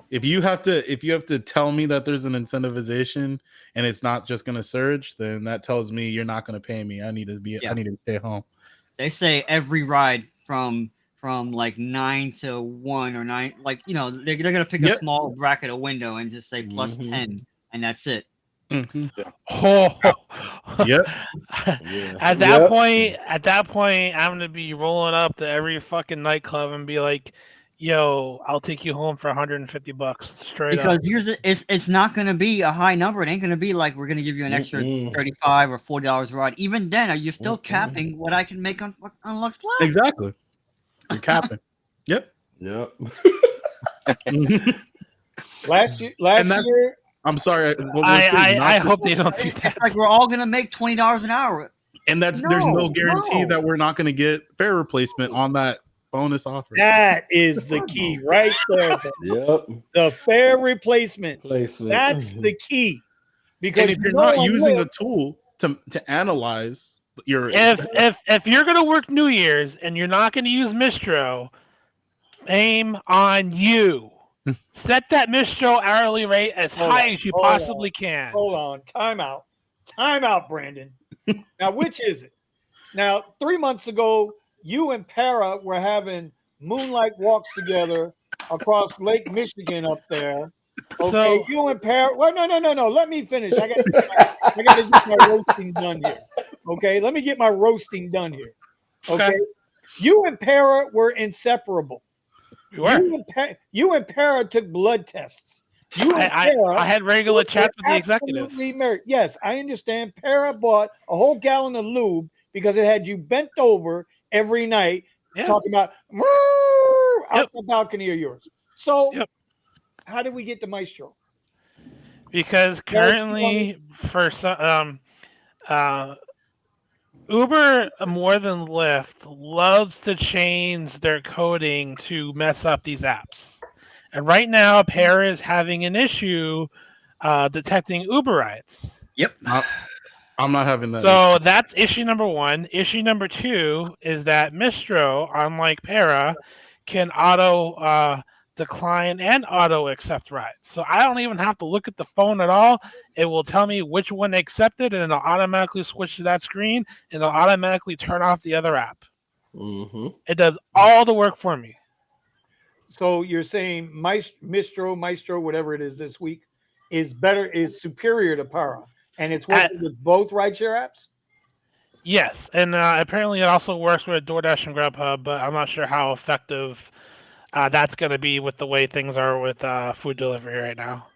If you have to tell me that there's an incentivization and it's not just gonna surge, then that tells me you're not gonna pay me. I need to stay home. They say every ride from like 9 to 1 or 9, like they're gonna pick a small bracket, a window, and just say plus 10, and that's it. Yep. At that point, I'm gonna be rolling up to every fucking nightclub and be like, "Yo, I'll take you home for $150 straight Because up." it's not gonna be a high number. It ain't gonna be like we're gonna give you an extra $35 or $40 a ride. Even then, are you still capping what I can make on Lux Plus? Exactly. You're capping. Yep. Last year. I'm sorry. I hope they don't do that. It's like we're all gonna make $20 an hour. And there's no guarantee that we're not going to get fare replacement on that bonus offer. That is the key right there. Yep. The fare replacement. That's the key. Because if you're not using a tool to analyze your if you're going to work New Year's and you're not going to use Mistro, aim on you. Set that Mistro hourly rate as high as you possibly can. Hold on. Time out, Brandon. Now, which is it? Now, 3 months ago, you and Para were having moonlight walks together across Lake Michigan up there. Okay, so, you and Para. Well, no. Let me finish. I got to get my roasting done here. Okay, let me get my roasting done here. Okay, you and Para were inseparable. You and Para took blood tests. I had regular chats with the executives. Yes, I understand. Para bought a whole gallon of lube because it had you bent over every night talking about out the balcony of yours. So, how did we get to Maestro? Because currently, for some, Uber more than Lyft loves to change their coding to mess up these apps. And right now, Para is having an issue detecting Uber rides. Yep. I'm not having that. So that's issue number 1. Issue number 2 is that Mistro, unlike Para, can auto decline and auto accept rides. So I don't even have to look at the phone at all. It will tell me which one accepted, and it'll automatically switch to that screen, and it'll automatically turn off the other app. It does all the work for me. So you're saying Maestro, whatever it is this week, is superior to Para, and it's working with both rideshare apps? Yes, and apparently it also works with DoorDash and Grubhub, but I'm not sure how effective that's going to be with the way things are with food delivery right now.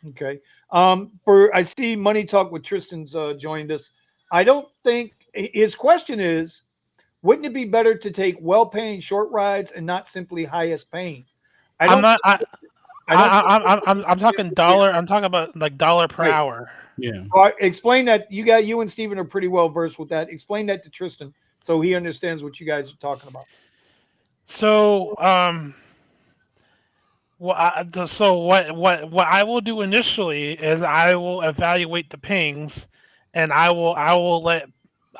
Okay. I see Money Talk with Tristan's joined us. I don't think his question is, wouldn't it be better to take well-paying short rides and not simply highest paying? I'm talking dollar. I'm talking about like dollar per hour. Yeah. Explain that. You and Steven are pretty well versed with that. Explain that to Tristan so he understands what you guys are talking about. So, So what I will do initially is I will evaluate the pings, and I will let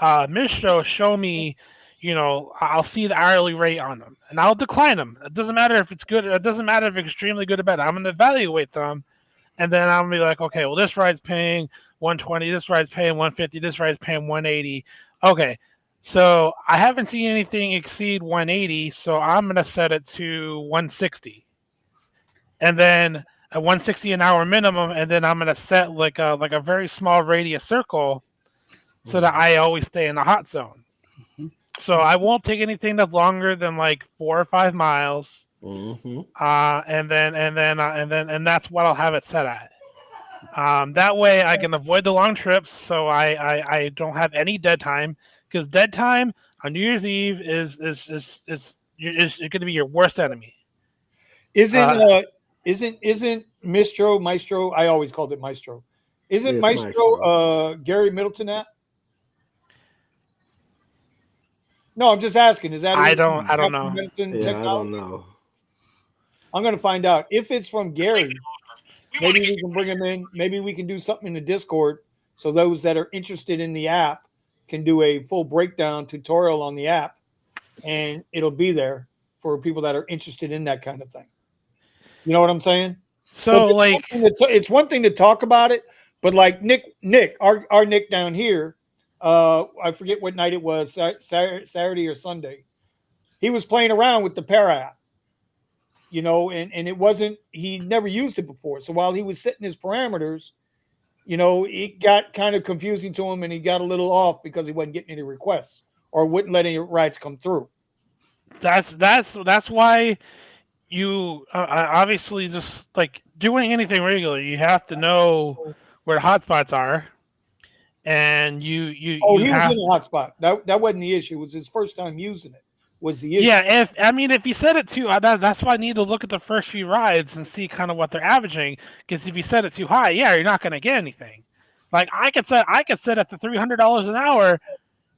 Mistro show me, I'll see the hourly rate on them, and I'll decline them. It doesn't matter if it's good. It doesn't matter if it's extremely good or bad. I'm gonna evaluate them, and then I'm gonna be like, okay, well this ride's paying 120, this ride's paying 150, this ride's paying 180. Okay, so I haven't seen anything exceed 180, so I'm gonna set it to 160, and then a 160 an hour minimum, and then I'm gonna set like a very small radius circle so that I always stay in the hot zone. So I won't take anything that's longer than like 4 or 5 miles, Mm-hmm. and that's what I'll have it set at. That way I can avoid the long trips, so I don't have any dead time, because dead time on New Year's Eve is going to be your worst enemy. Isn't Maestro? I always called it Maestro. Isn't It's Maestro Gary Middleton at? No, I'm just asking. Is that I who- don't know. Middleton Yeah, I Technology? don't know. I'm going to find out. If it's from Gary, maybe we can bring him in. Maybe we can do something in the Discord so those that are interested in the app can do a full breakdown tutorial on the app, and it'll be there for people that are interested in that kind of thing. You know what I'm saying? So It's one thing to talk about it, but like Nick, our Nick down here, I forget what night it was, Saturday or Sunday. He was playing around with the Para app, and it wasn't, he never used it before. So while he was setting his parameters, it got kind of confusing to him, and he got a little off because he wasn't getting any requests or wouldn't let any rides come through. that's why you obviously, just like doing anything regular, you have to know where the hotspots are, and you He have. was in a hotspot. That wasn't the issue. It was his first time using it. Was the issue? Yeah, if you set it too, that's why I need to look at the first few rides and see kind of what they're averaging. Because if you set it too high, yeah, you're not going to get anything. Like I could set at the $300 an hour,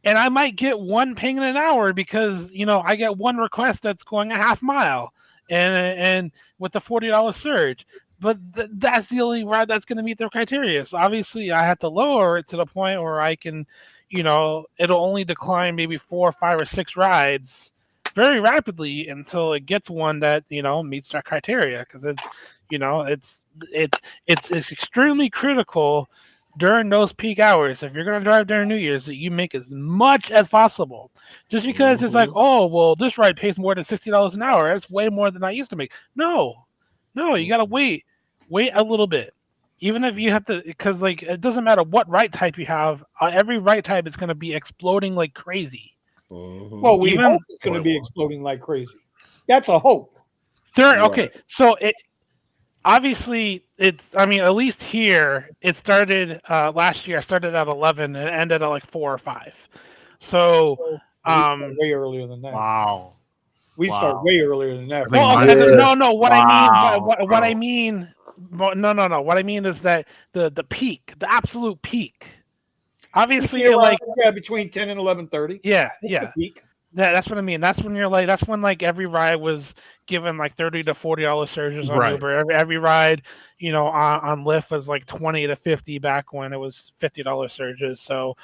and I might get one ping in an hour because I get one request that's going a half mile, and with the $40 surge. But that's the only ride that's going to meet their criteria. So obviously, I have to lower it to the point where I can, it'll only decline maybe 4, 5, or 6 rides very rapidly until it gets one that meets that criteria. Because it's extremely critical during those peak hours, if you're going to drive during New Year's, that you make as much as possible. Just because it's like, oh, well, this ride pays more than $60 an hour. That's way more than I used to make. No, you got to wait a little bit. Even if you have to, because like it doesn't matter what ride type you have, every ride type is going to be exploding like crazy. Well, we hope it's going to be exploding like crazy. That's a hope. Okay, so obviously, at least here, it started last year. I started at 11 and it ended at like 4 or 5. So, way earlier than that. Wow. We start way earlier than that. Well, Yeah. no. What I mean, what I Wow. mean, no. What I mean is that the peak, the absolute peak. Obviously, between 10 and 11:30. Yeah, That's yeah. the peak. That's what I mean. That's when that's when like every ride was given like $30 to $40 surges on Right. Uber. Every ride, on Lyft was like 20 to 50 back when it was $50 surges. So,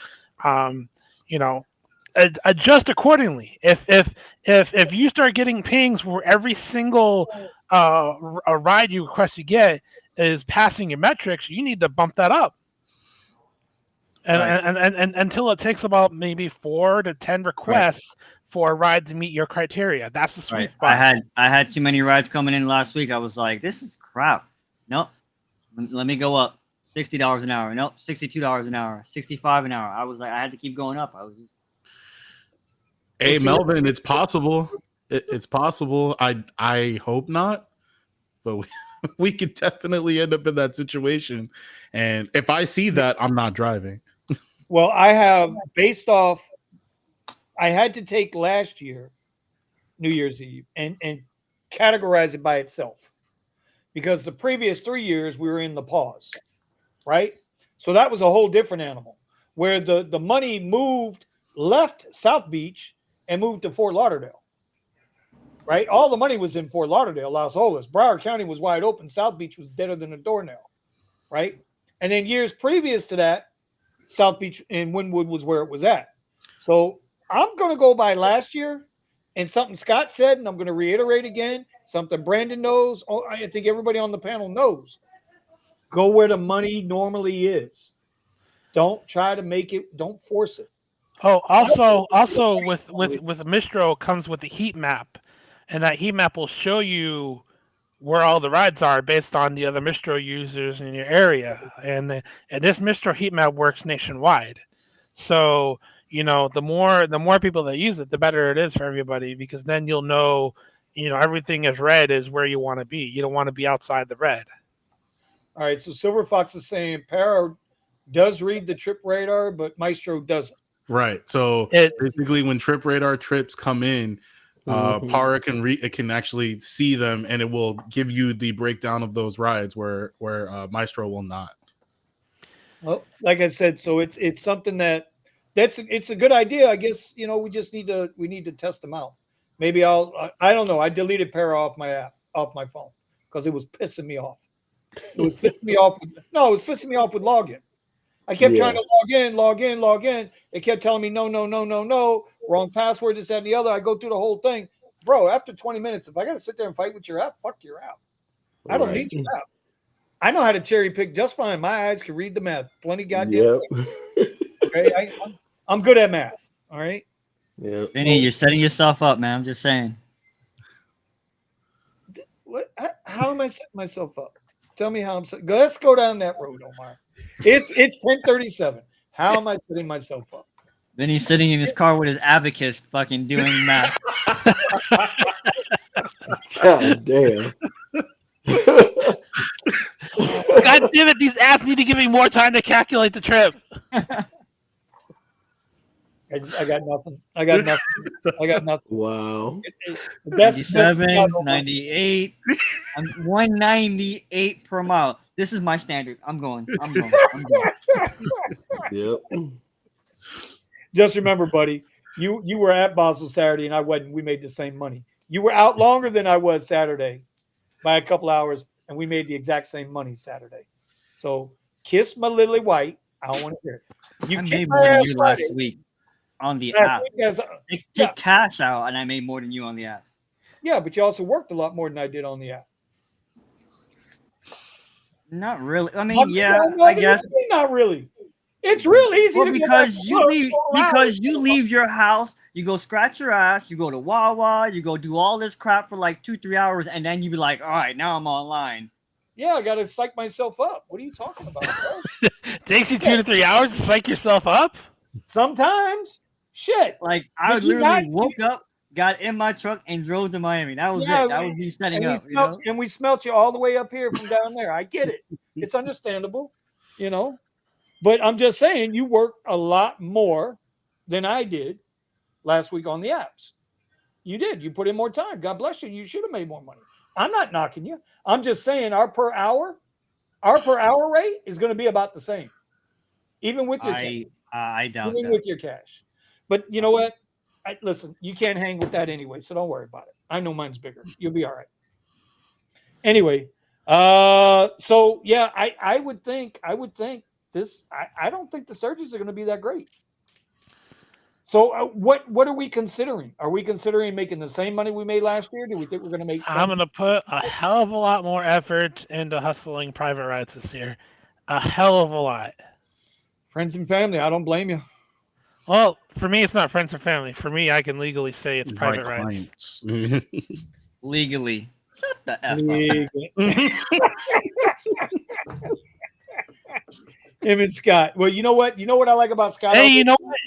adjust accordingly. If you start getting pings where every single a ride you request you get is passing your metrics, you need to bump that up. And until it takes about maybe 4 to 10 requests for a ride to meet your criteria. That's the sweet spot. I had too many rides coming in last week. I was like, this is crap. Nope. Let me go up. $60 an hour. Nope. $62 an hour. $65 an hour. I was like, I had to keep going up. I was just. Hey, Melvin, it's possible. It's possible. I hope not, but we could definitely end up in that situation. And if I see that, I'm not driving. Well, I have I had to take last year, New Year's Eve, and categorize it by itself. Because the previous 3 years we were in the pause, right? So that was a whole different animal where the money left South Beach and moved to Fort Lauderdale. right? All the money was in Fort Lauderdale, Las Olas. Broward County was wide open. South Beach was deader than a doornail, right? And then years previous to that, South Beach and Wynwood was where it was at. So I'm going to go by last year and something Scott said, and I'm going to reiterate again, something Brandon knows. Oh, I think everybody on the panel knows. Go where the money normally is. Don't try to make it. Don't force it. Oh, also with Mistro comes with a heat map, and that heat map will show you where all the rides are based on the other Mistro users in your area, and this Mistro heat map works nationwide. So the more people that use it, the better it is for everybody, because then you'll know, everything is red is where you want to be. You don't want to be outside the red. All right. So Silver Fox is saying Para does read the trip radar, but Maestro doesn't. Right. So basically, when trip radar trips come in, Para can actually see them, and it will give you the breakdown of those rides where Maestro will not. Well, like I said, so it's something it's a good idea. I guess we just need to test them out. Maybe I don't know. I deleted Para off my phone because it was pissing me off. It was pissing me off. No, it was pissing me off with login. I kept trying to log in. It kept telling me no, wrong password, this, that, and the other. I go through the whole thing. Bro, after 20 minutes, if I got to sit there and fight with your app, fuck your app. I don't need your app. I know how to cherry pick just fine. My eyes can read the math. Plenty goddamn. Yep. Okay, I'm good at math. All right. Yeah. Vinny, you're setting yourself up, man. I'm just saying. What? How am I setting myself up? Tell me how I'm setting. Let's go down that road, Omar. It's 10:37. How am I setting myself up? Then he's sitting in his car with his abacus, fucking doing math. God damn. God damn it! These apps need to give me more time to calculate the trip. I got nothing. I got nothing. Wow. 97, 98, 198 per mile. This is my standard. I'm going. Yep. Just remember, buddy, you were at Basel Saturday and I wasn't. We made the same money. You were out longer than I was Saturday by a couple hours, and we made the exact same money Saturday. So kiss my lily white. I don't want to hear it. I made more than you last week on the app. Take cash out, and I made more than you on the app. Yeah, but you also worked a lot more than I did on the app. Not really. I mean, I guess not really. It's real easy to because you leave your house, you go scratch your ass, you go to Wawa, you go do all this crap for like 2-3 hours, and then you be like, all right, now I'm online. Yeah, I gotta psych myself up. What are you talking about, bro? Takes you 2 to 3 hours to psych yourself up? Sometimes. Shit. Like I literally woke up, got in my truck, and drove to Miami. That was it. That was me setting up. And we smelt you all the way up here from down there. I get it. It's understandable, But I'm just saying, you worked a lot more than I did last week on the apps. You did. You put in more time. God bless you. You should have made more money. I'm not knocking you. I'm just saying our per hour rate is going to be about the same, even with your cash. I doubt even that. with your cash. But you know what? Listen, you can't hang with that anyway, so don't worry about it. I know mine's bigger. You'll be all right. Anyway, so yeah, I would think this. I don't think the surges are going to be that great. So what are we considering? Are we considering making the same money we made last year? Do we think we're going to make? I'm going to put a hell of a lot more effort into hustling private rides this year. A hell of a lot. Friends and family. I don't blame you. Well, for me, it's not friends and family. For me, I can legally say it's private rides. Legally. Shut the F up. Him and Scott. Well, you know what? You know what I like about Scott? Hey, you know what?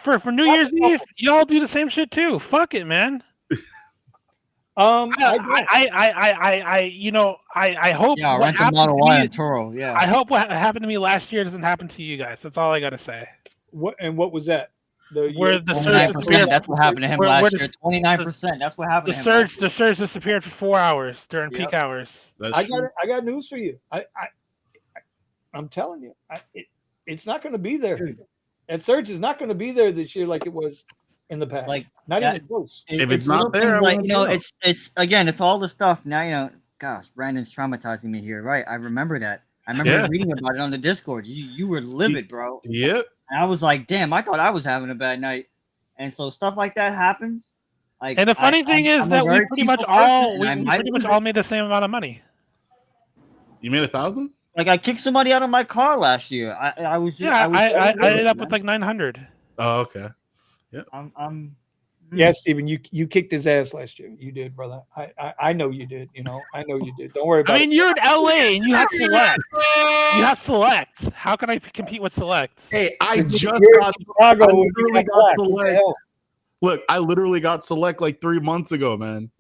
For New Year's Eve, y'all do the same shit too. Fuck it, man. I hope. Yeah, rent a Model Y and Toro. Yeah. I hope what happened to me last year doesn't happen to you guys. That's all I gotta say. What was that? Where the surge disappeared. That's what happened to him last year. 29%. That's what happened. The surge disappeared for 4 hours during peak hours. I got news for you. I'm telling you, it's not going to be there. That surge is not going to be there this year like it was in the past. Like, Not that- even close. If it's little not there, things I like, won't you know, go. it's again, it's all the stuff now. You know, gosh, Brandon's traumatizing me here. Right, I remember that. I remember Yeah. reading about it on the Discord. You were livid, bro. Yep. And I was like, damn, I thought I was having a bad night. And so stuff like that happens. Like, And the funny thing is I'm a that we very pretty much peaceful person, all and we, I we might pretty much lose all it. made the same amount of money. You made 1,000? Like, I kicked somebody out of my car last year. I was just, Yeah, was I very ended up livid, with man. like 900. Oh, okay. I'm Yeah, Steven, you kicked his ass last year. You did, brother. I know you did. You know, I know you did. Don't worry about I mean, it. you're in LA and you have Select. You have Select. How can I compete with Select? Hey, I just You're in got Chicago. I and you literally got black. What the Select. hell? Look, I literally got Select like 3 months ago, man.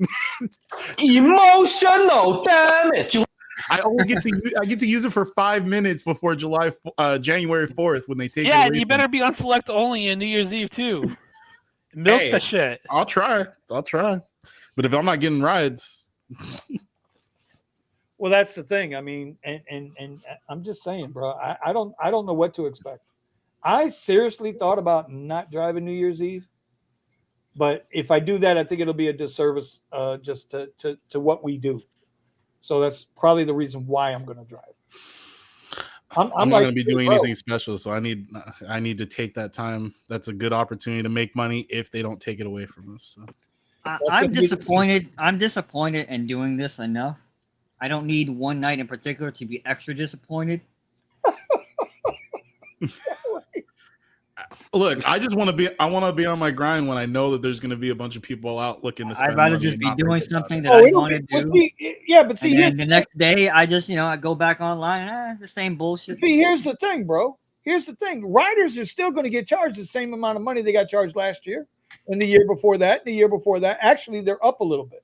Emotional damage. I only get to use it for 5 minutes before January 4th when they take it Yeah, away and you from better me. be on Select only in New Year's Eve too. Milk Hey. the shit. I'll try. But if I'm not getting rides, Well, that's the thing. I mean, and I'm just saying, bro. I don't know what to expect. I seriously thought about not driving New Year's Eve, but if I do that, I think it'll be a disservice just to what we do. So that's probably the reason why I'm going to drive. I'm I'm not like, going to be doing bro, anything special, so I need to take that time. That's a good opportunity to make money if they don't take it away from us. So. I'm disappointed. I'm disappointed in doing this enough. I don't need one night in particular to be extra disappointed. Look, I just want to be. I want to be on my grind when I know that there's going to be a bunch of people out looking to spend I'd rather money just and be not doing think about something it. that I it'll want to be- do. well, see, yeah, but see, And here's then the next day, I just, I go back online. It's the same bullshit. See, here's the thing, bro. Here's the thing. Riders are still going to get charged the same amount of money they got charged last year and the year before that, and the year before that. Actually, they're up a little bit,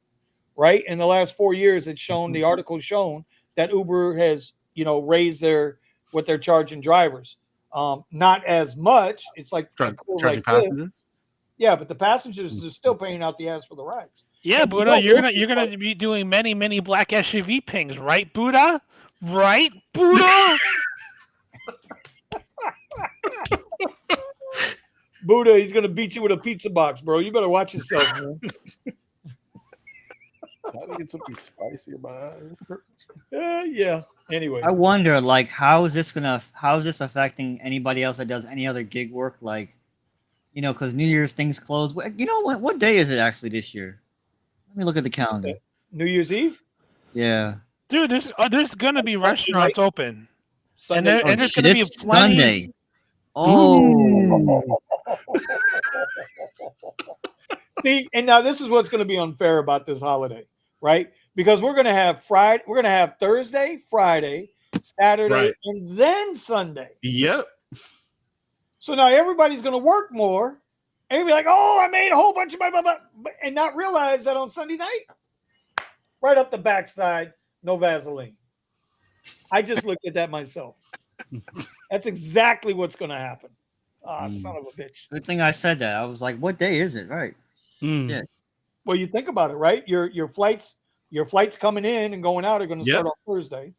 right? In the last 4 years, it's shown, the article's shown that Uber has, raised what they're charging drivers. Not as much. It's like Charging like passengers. this. Yeah, but the passengers are still paying out the ass for the rides. Yeah, And Buddha, you're gonna be doing many black SUV pings, right, Buddha? Right, Buddha? Buddha, he's gonna beat you with a pizza box, bro. You better watch yourself, man. Try to get something spicy about it. Yeah. Anyway, I wonder, like, how is this affecting anybody else that does any other gig work? Like, because New Year's things close. You know what day is it actually this year? Let me look at the calendar. New Year's Eve, Yeah. Dude, there's gonna be Sunday restaurants open, Sunday. and there's shit, gonna be it's plenty. Sunday. Oh. See, and now this is what's going to be unfair about this holiday, right? Because we're going to have Thursday, Friday, Saturday, Right. and then Sunday. Yep. So now everybody's going to work more, and you'll be like, "Oh, I made a whole bunch of blah, blah, blah," and not realize that on Sunday night, right up the backside, no Vaseline. I just looked at that myself. That's exactly what's going to happen. Ah, son of a bitch. Good thing I said that. I was like, what day is it? Right. Yeah. Well, you think about it, right? Your flights coming in and going out are going to start on Thursday,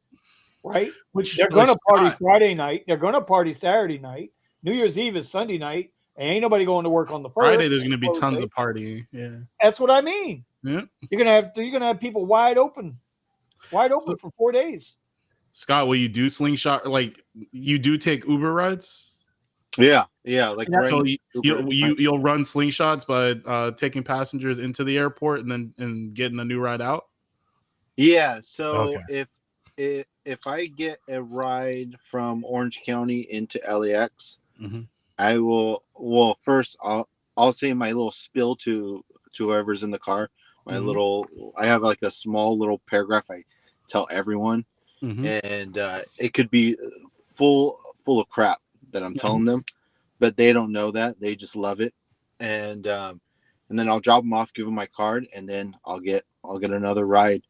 right? They're going to party Friday night. They're going to party Saturday night. New Year's Eve is Sunday night. And ain't nobody going to work on the first. Friday, there's going to be tons of partying. Yeah. That's what I mean. Yeah. You're gonna have people wide open for 4 days. Scott, will you do slingshot? Like, you do take Uber rides? Yeah. Like, So you'll run slingshots by taking passengers into the airport and getting a new ride out? Yeah. So if I get a ride from Orange County into LAX, I will. Well, first I'll say my little spill to whoever's in the car. My little. I have like a small little paragraph I tell everyone, and it could be full of crap that I'm telling them, but they don't know that. They just love it, and then I'll drop them off, give them my card, and then I'll get another ride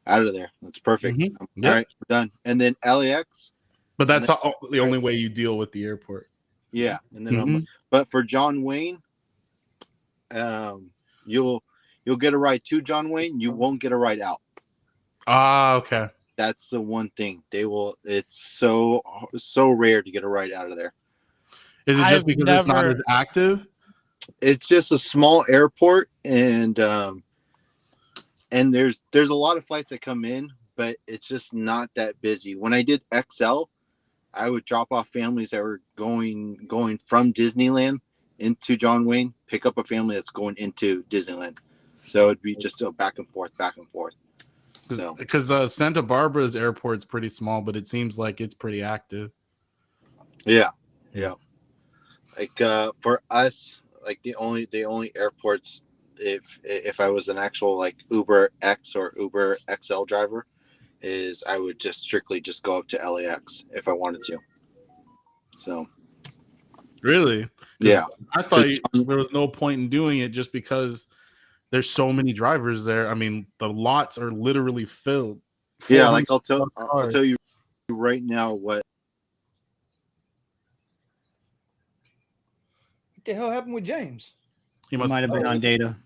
out of there. That's perfect. All right, we're done. And then LAX. But that's the only way you deal with the airport. Yeah, and then but for John Wayne, you'll get a ride to John Wayne. You won't get a ride out. Ah, okay. That's the one thing they will. It's so rare to get a ride out of there. Is it just because it's not as active? it's just a small airport, and there's a lot of flights that come in, but it's just not that busy. When I did XL, I would drop off families that were going from Disneyland into John Wayne, pick up a family that's going into Disneyland. So it'd be just a back and forth. So Because Santa Barbara's airport's pretty small, but it seems like it's pretty active. yeah. Like for us, like the only airports, if I was an actual like Uber X or Uber XL driver, is I would just strictly just go up to LAX if I wanted to. So Really? 'Cause yeah, I thought there was no point in doing it just because there's so many drivers there. I mean, the lots are literally filled. yeah. Like 400 I'll tell you right now what. What the hell happened with James? He He must might have been on data.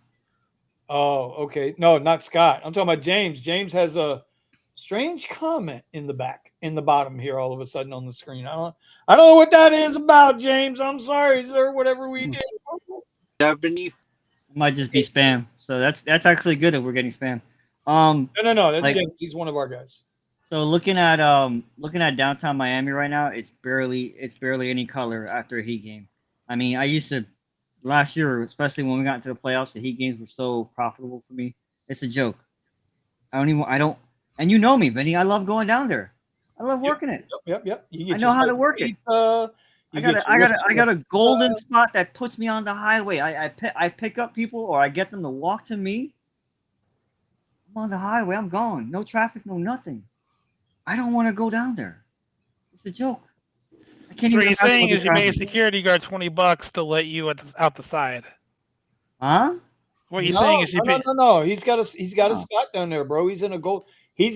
Oh, okay. No, not Scott. I'm talking about James. James has a strange comment in the bottom here, all of a sudden on the screen. I don't know what that is about, James. I'm sorry, sir. Whatever we did. 70. It might just be spam. So that's actually good if we're getting spam. No. That's like- James. He's one of our guys. So looking at downtown Miami right now, it's barely any color after a Heat game. I mean, I used to last year, especially when we got into the playoffs, the Heat games were so profitable for me. It's a joke. I don't, and you know me, Vinny. I love going down there. I love working it. Yep. I know how to work it. I got a golden spot that puts me on the highway. I pick up people or I get them to walk to me. I'm on the highway. I'm gone. No traffic, no nothing. I don't want to go down there. It's a joke. I can't So what even. you're saying imagine is you pay a traffic. security guard $20 to let you out the side. Huh? What you're saying is you pay. No. He's got a Oh. spot down there, bro. He's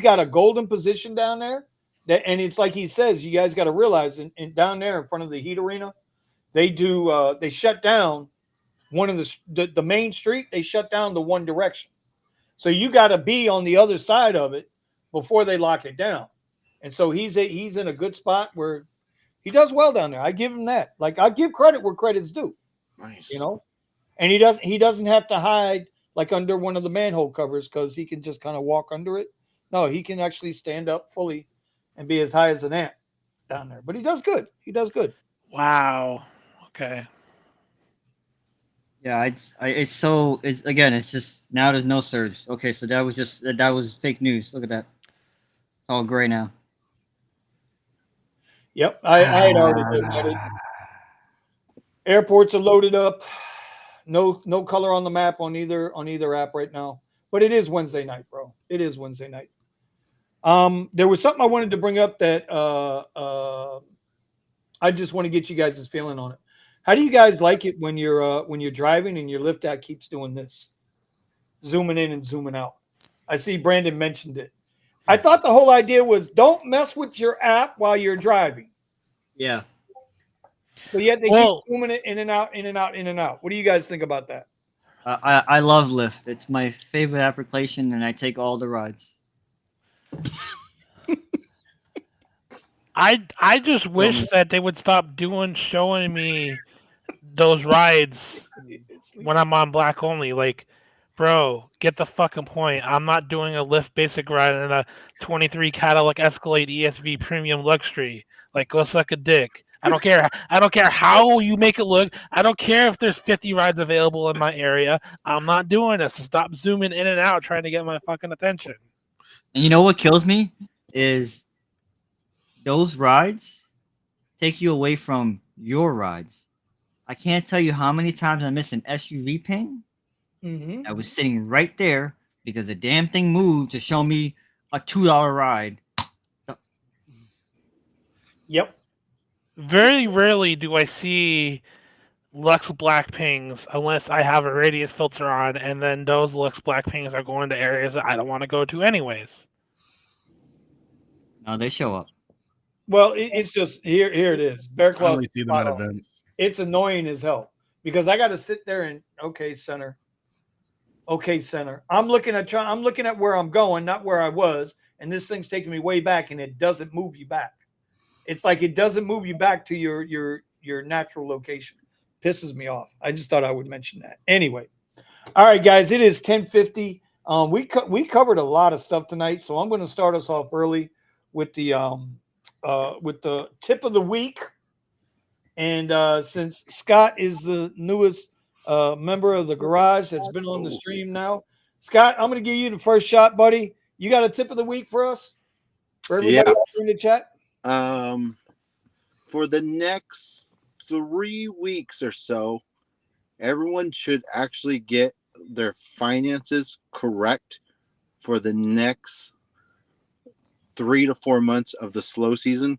got a golden position down there. And it's like he says, you guys got to realize, down there in front of the Heat Arena, they do they shut down one of the main street. They shut down the one direction, so you got to be on the other side of it before they lock it down. And so he's in a good spot where he does well down there. I give him that. Like, I give credit where credit's due. Nice. You know, and he doesn't have to hide like under one of the manhole covers because he can just kind of walk under it. No, he can actually stand up fully and be as high as an ant down there. But he does good. Wow. Okay. Yeah, it's just now there's no surge. Okay, so that was fake news. Look at that. It's all gray now. Yep, I had already looked at it. Airports are loaded up. No color on the map on either app right now. But it is Wednesday night, bro. It is Wednesday night. There was something I wanted to bring up that I just want to get you guys' feeling on it. How do you guys like it when you're driving and your Lyft app keeps doing this, zooming in and zooming out? I see Brandon mentioned it. I thought the whole idea was don't mess with your app while you're driving. Yeah. But yet they keep zooming it in and out, in and out, in and out. What do you guys think about that? I love Lyft. It's my favorite application, and I take all the rides. I just wish that they would stop showing me those rides when I'm on black only. Like, bro, get the fucking point. I'm not doing a Lyft basic ride in a 23 Cadillac Escalade ESV Premium Luxury. Like, go suck a dick. I don't care. I don't care how you make it look. I don't care if there's 50 rides available in my area. I'm not doing this. So stop zooming in and out trying to get my fucking attention. And you know what kills me is those rides take you away from your rides. I can't tell you how many times I missed an SUV ping. Mm-hmm. I was sitting right there because the damn thing moved to show me a $2 ride. Yep. Very rarely do I see Lux Black pings unless I have a radius filter on, and then those Lux Black pings are going to areas that I don't want to go to anyways. No, they show up. Well, it's just here it is. Bear I Claw. only see them at events. It's annoying as hell because I got to sit there and okay center. I'm looking at where I'm going, not where I was, and this thing's taking me way back, and it doesn't move you back. It's like it doesn't move you back to your natural location. Pisses me off. I just thought I would mention that. Anyway, all right, guys, it is 10:50. We covered a lot of stuff tonight, so I'm going to start us off early with the tip of the week. And since Scott is the newest member of the garage that's been on the stream now, Scott, I'm going to give you the first shot, buddy. You got a tip of the week for us? For everybody in the chat? For the next 3 weeks or so, everyone should actually get their finances correct for the next 3 to 4 months of the slow season.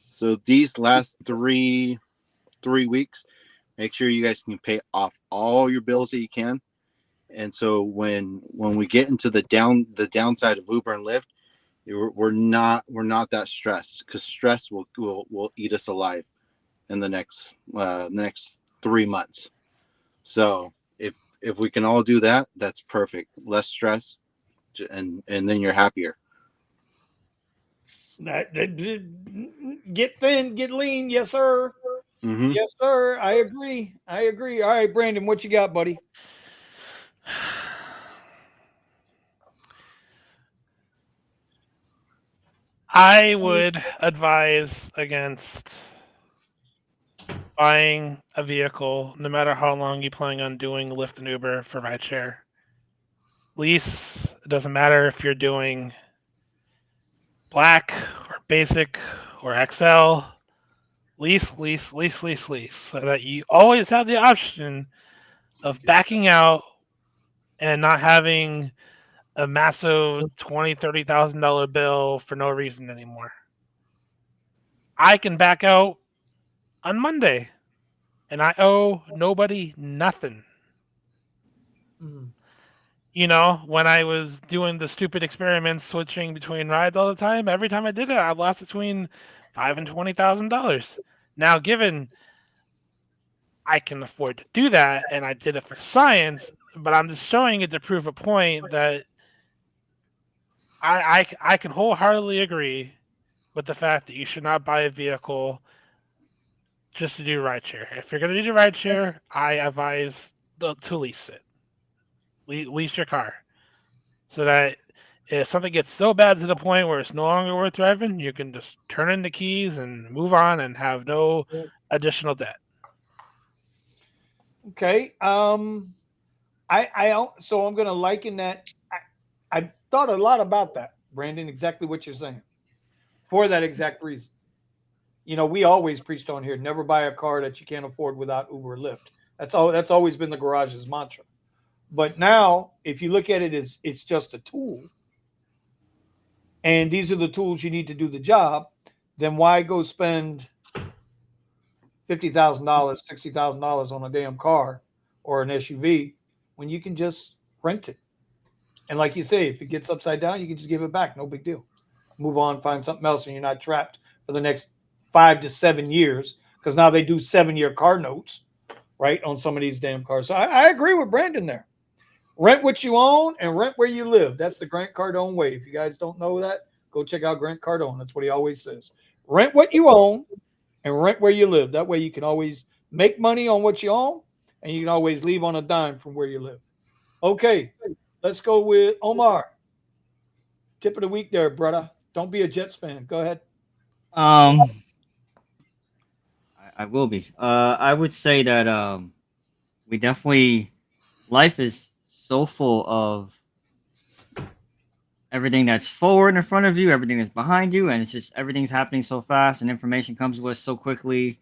So these last three weeks, make sure you guys can pay off all your bills that you can. And so when we get into the downside of Uber and Lyft, we're not that stressed, because stress will eat us alive in the next 3 months. So if we can all do that, that's perfect. Less stress, and then you're happier. Get thin, get lean, yes sir. Mm-hmm. Yes sir. I agree. All right, Brandon, what you got, buddy? I would advise against buying a vehicle, no matter how long you plan on doing Lyft and Uber for RideShare. Lease, it doesn't matter if you're doing Black or Basic or XL. Lease, so that you always have the option of backing out and not having a massive $20,000-$30,000 bill for no reason anymore. I can back out on Monday, and I owe nobody nothing. You know, when I was doing the stupid experiments switching between rides all the time, every time I did it, I lost between $5,000 and $20,000. Now, given I can afford to do that, and I did it for science, but I'm just showing it to prove a point that I can wholeheartedly agree with the fact that you should not buy a vehicle just to do rideshare. If you're going to do rideshare, I advise to lease it. Lease your car, so that if something gets so bad to the point where it's no longer worth driving, you can just turn in the keys and move on and have no additional debt. Okay. So I'm going to liken that. I thought a lot about that, Brandon, exactly what you're saying, for that exact reason. You know, we always preached on here, never buy a car that you can't afford without Uber or Lyft. That's always been the garage's mantra. But now, if you look at it as it's just a tool, and these are the tools you need to do the job, then why go spend $50,000, $60,000 on a damn car or an SUV when you can just rent it? And like you say, if it gets upside down, you can just give it back. No big deal. Move on, find something else, and you're not trapped for the next 5 to 7 years, because now they do 7-year car notes, right, on some of these damn cars. So I agree with Brandon there. Rent what you own and rent where you live. That's the Grant Cardone way. If you guys don't know that, go check out Grant Cardone. That's what he always says. Rent what you own and rent where you live. That way you can always make money on what you own, and you can always leave on a dime from where you live. Okay, let's go with Omar. Tip of the week there, brother. Don't be a Jets fan. Go ahead. I will be. I would say that we definitely, life is so full of everything that's forward in front of you, everything that's behind you, and it's just everything's happening so fast, and information comes to us so quickly,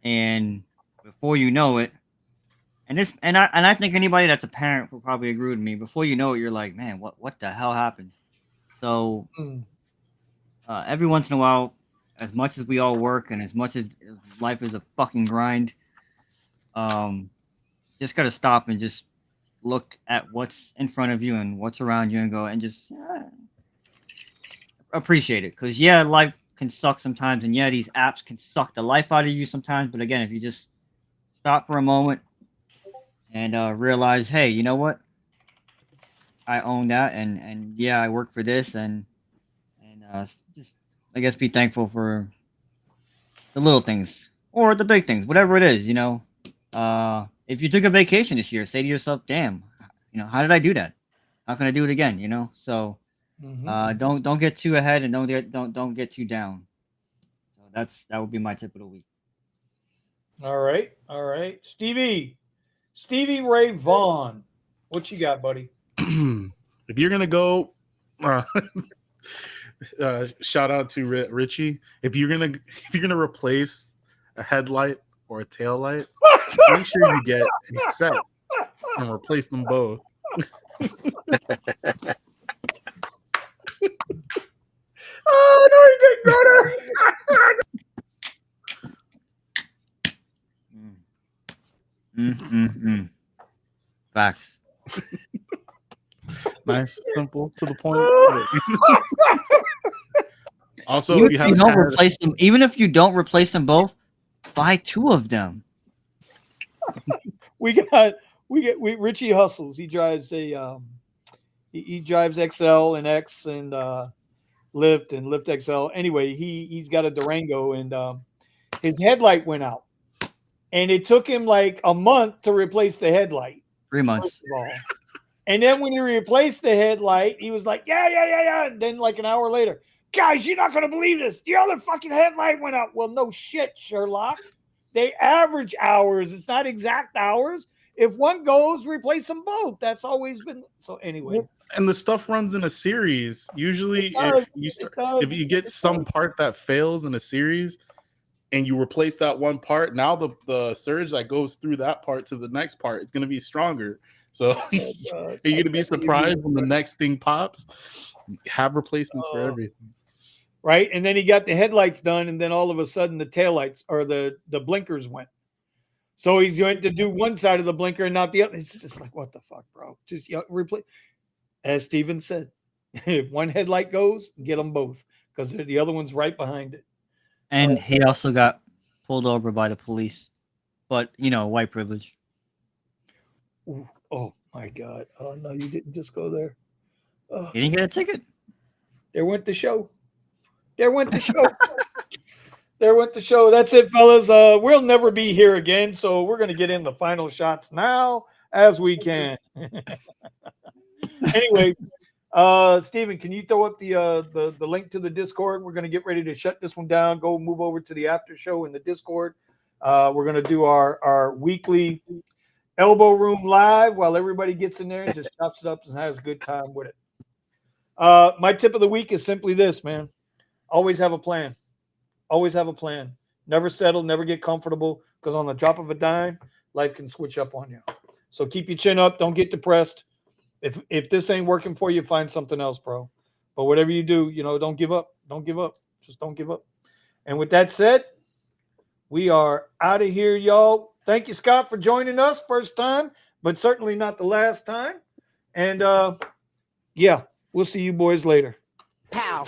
and before you know it, and I think anybody that's a parent will probably agree with me. Before you know it, you're like, man, what the hell happened? So every once in a while, as much as we all work and as much as life is a fucking grind, just gotta stop and just look at what's in front of you and what's around you and go and just appreciate it. Because yeah, life can suck sometimes, and yeah, these apps can suck the life out of you sometimes. But again, if you just stop for a moment and realize, hey, you know what? I own that, and yeah, I work for this, and just, I guess, be thankful for the little things or the big things, whatever it is, you know. If you took a vacation this year, say to yourself, "Damn, how did I do that? How can I do it again?" So don't get too ahead and don't get too down. So that would be my tip of the week. All right. Stevie Ray Vaughan, what you got, buddy? If you're gonna go, shout out to Richie. If you're gonna replace a headlight or a tail light, make sure you get a set and replace them both. Oh no, you did better. Facts. Nice, simple, to the point. Also, Even if if you don't replace them, even if you don't replace them both, buy 2 of them. we Richie hustles. He drives a he drives XL and X and Lyft and Lyft XL. Anyway, he's got a Durango and his headlight went out, and it took him like a month to replace the headlight. 3 months. First of all. And then when he replaced the headlight, he was like, yeah. And then like an hour later, guys, you're not going to believe this. The other fucking headlight went out. Well, no shit, Sherlock. They average hours. It's not exact hours. If one goes, replace them both. That's always been. So anyway. And the stuff runs in a series. Usually, if you get some part that fails in a series and you replace that one part, now the surge that goes through that part to the next part, it's going to be stronger. So you're going to be surprised when the next thing pops. Have replacements for everything. Right. And then he got the headlights done. And then all of a sudden the taillights or the blinkers went. So he's going to do one side of the blinker and not the other. It's just like, what the fuck, bro? Just replace. As Steven said, if one headlight goes, get them both because the other one's right behind it. And he also got pulled over by the police. But, white privilege. Ooh. Oh my God! Oh no, you didn't just go there. He didn't get a ticket. There went the show. There went the show. That's it, fellas. We'll never be here again, so we're gonna get in the final shots now as we can. Anyway, Steven, can you throw up the link to the Discord? We're gonna get ready to shut this one down. Go move over to the after show in the Discord. We're gonna do our weekly Elbow Room live while everybody gets in there and just chops it up and has a good time with it. My tip of the week is simply this, man. Always have a plan. Always have a plan. Never settle, never get comfortable, because on the drop of a dime, life can switch up on you. So keep your chin up. Don't get depressed. If this ain't working for you, find something else, bro. But whatever you do, don't give up. Don't give up. Just don't give up. And with that said, we are out of here, y'all. Thank you, Scott, for joining us. First time, but certainly not the last time. And yeah, we'll see you boys later. Pow.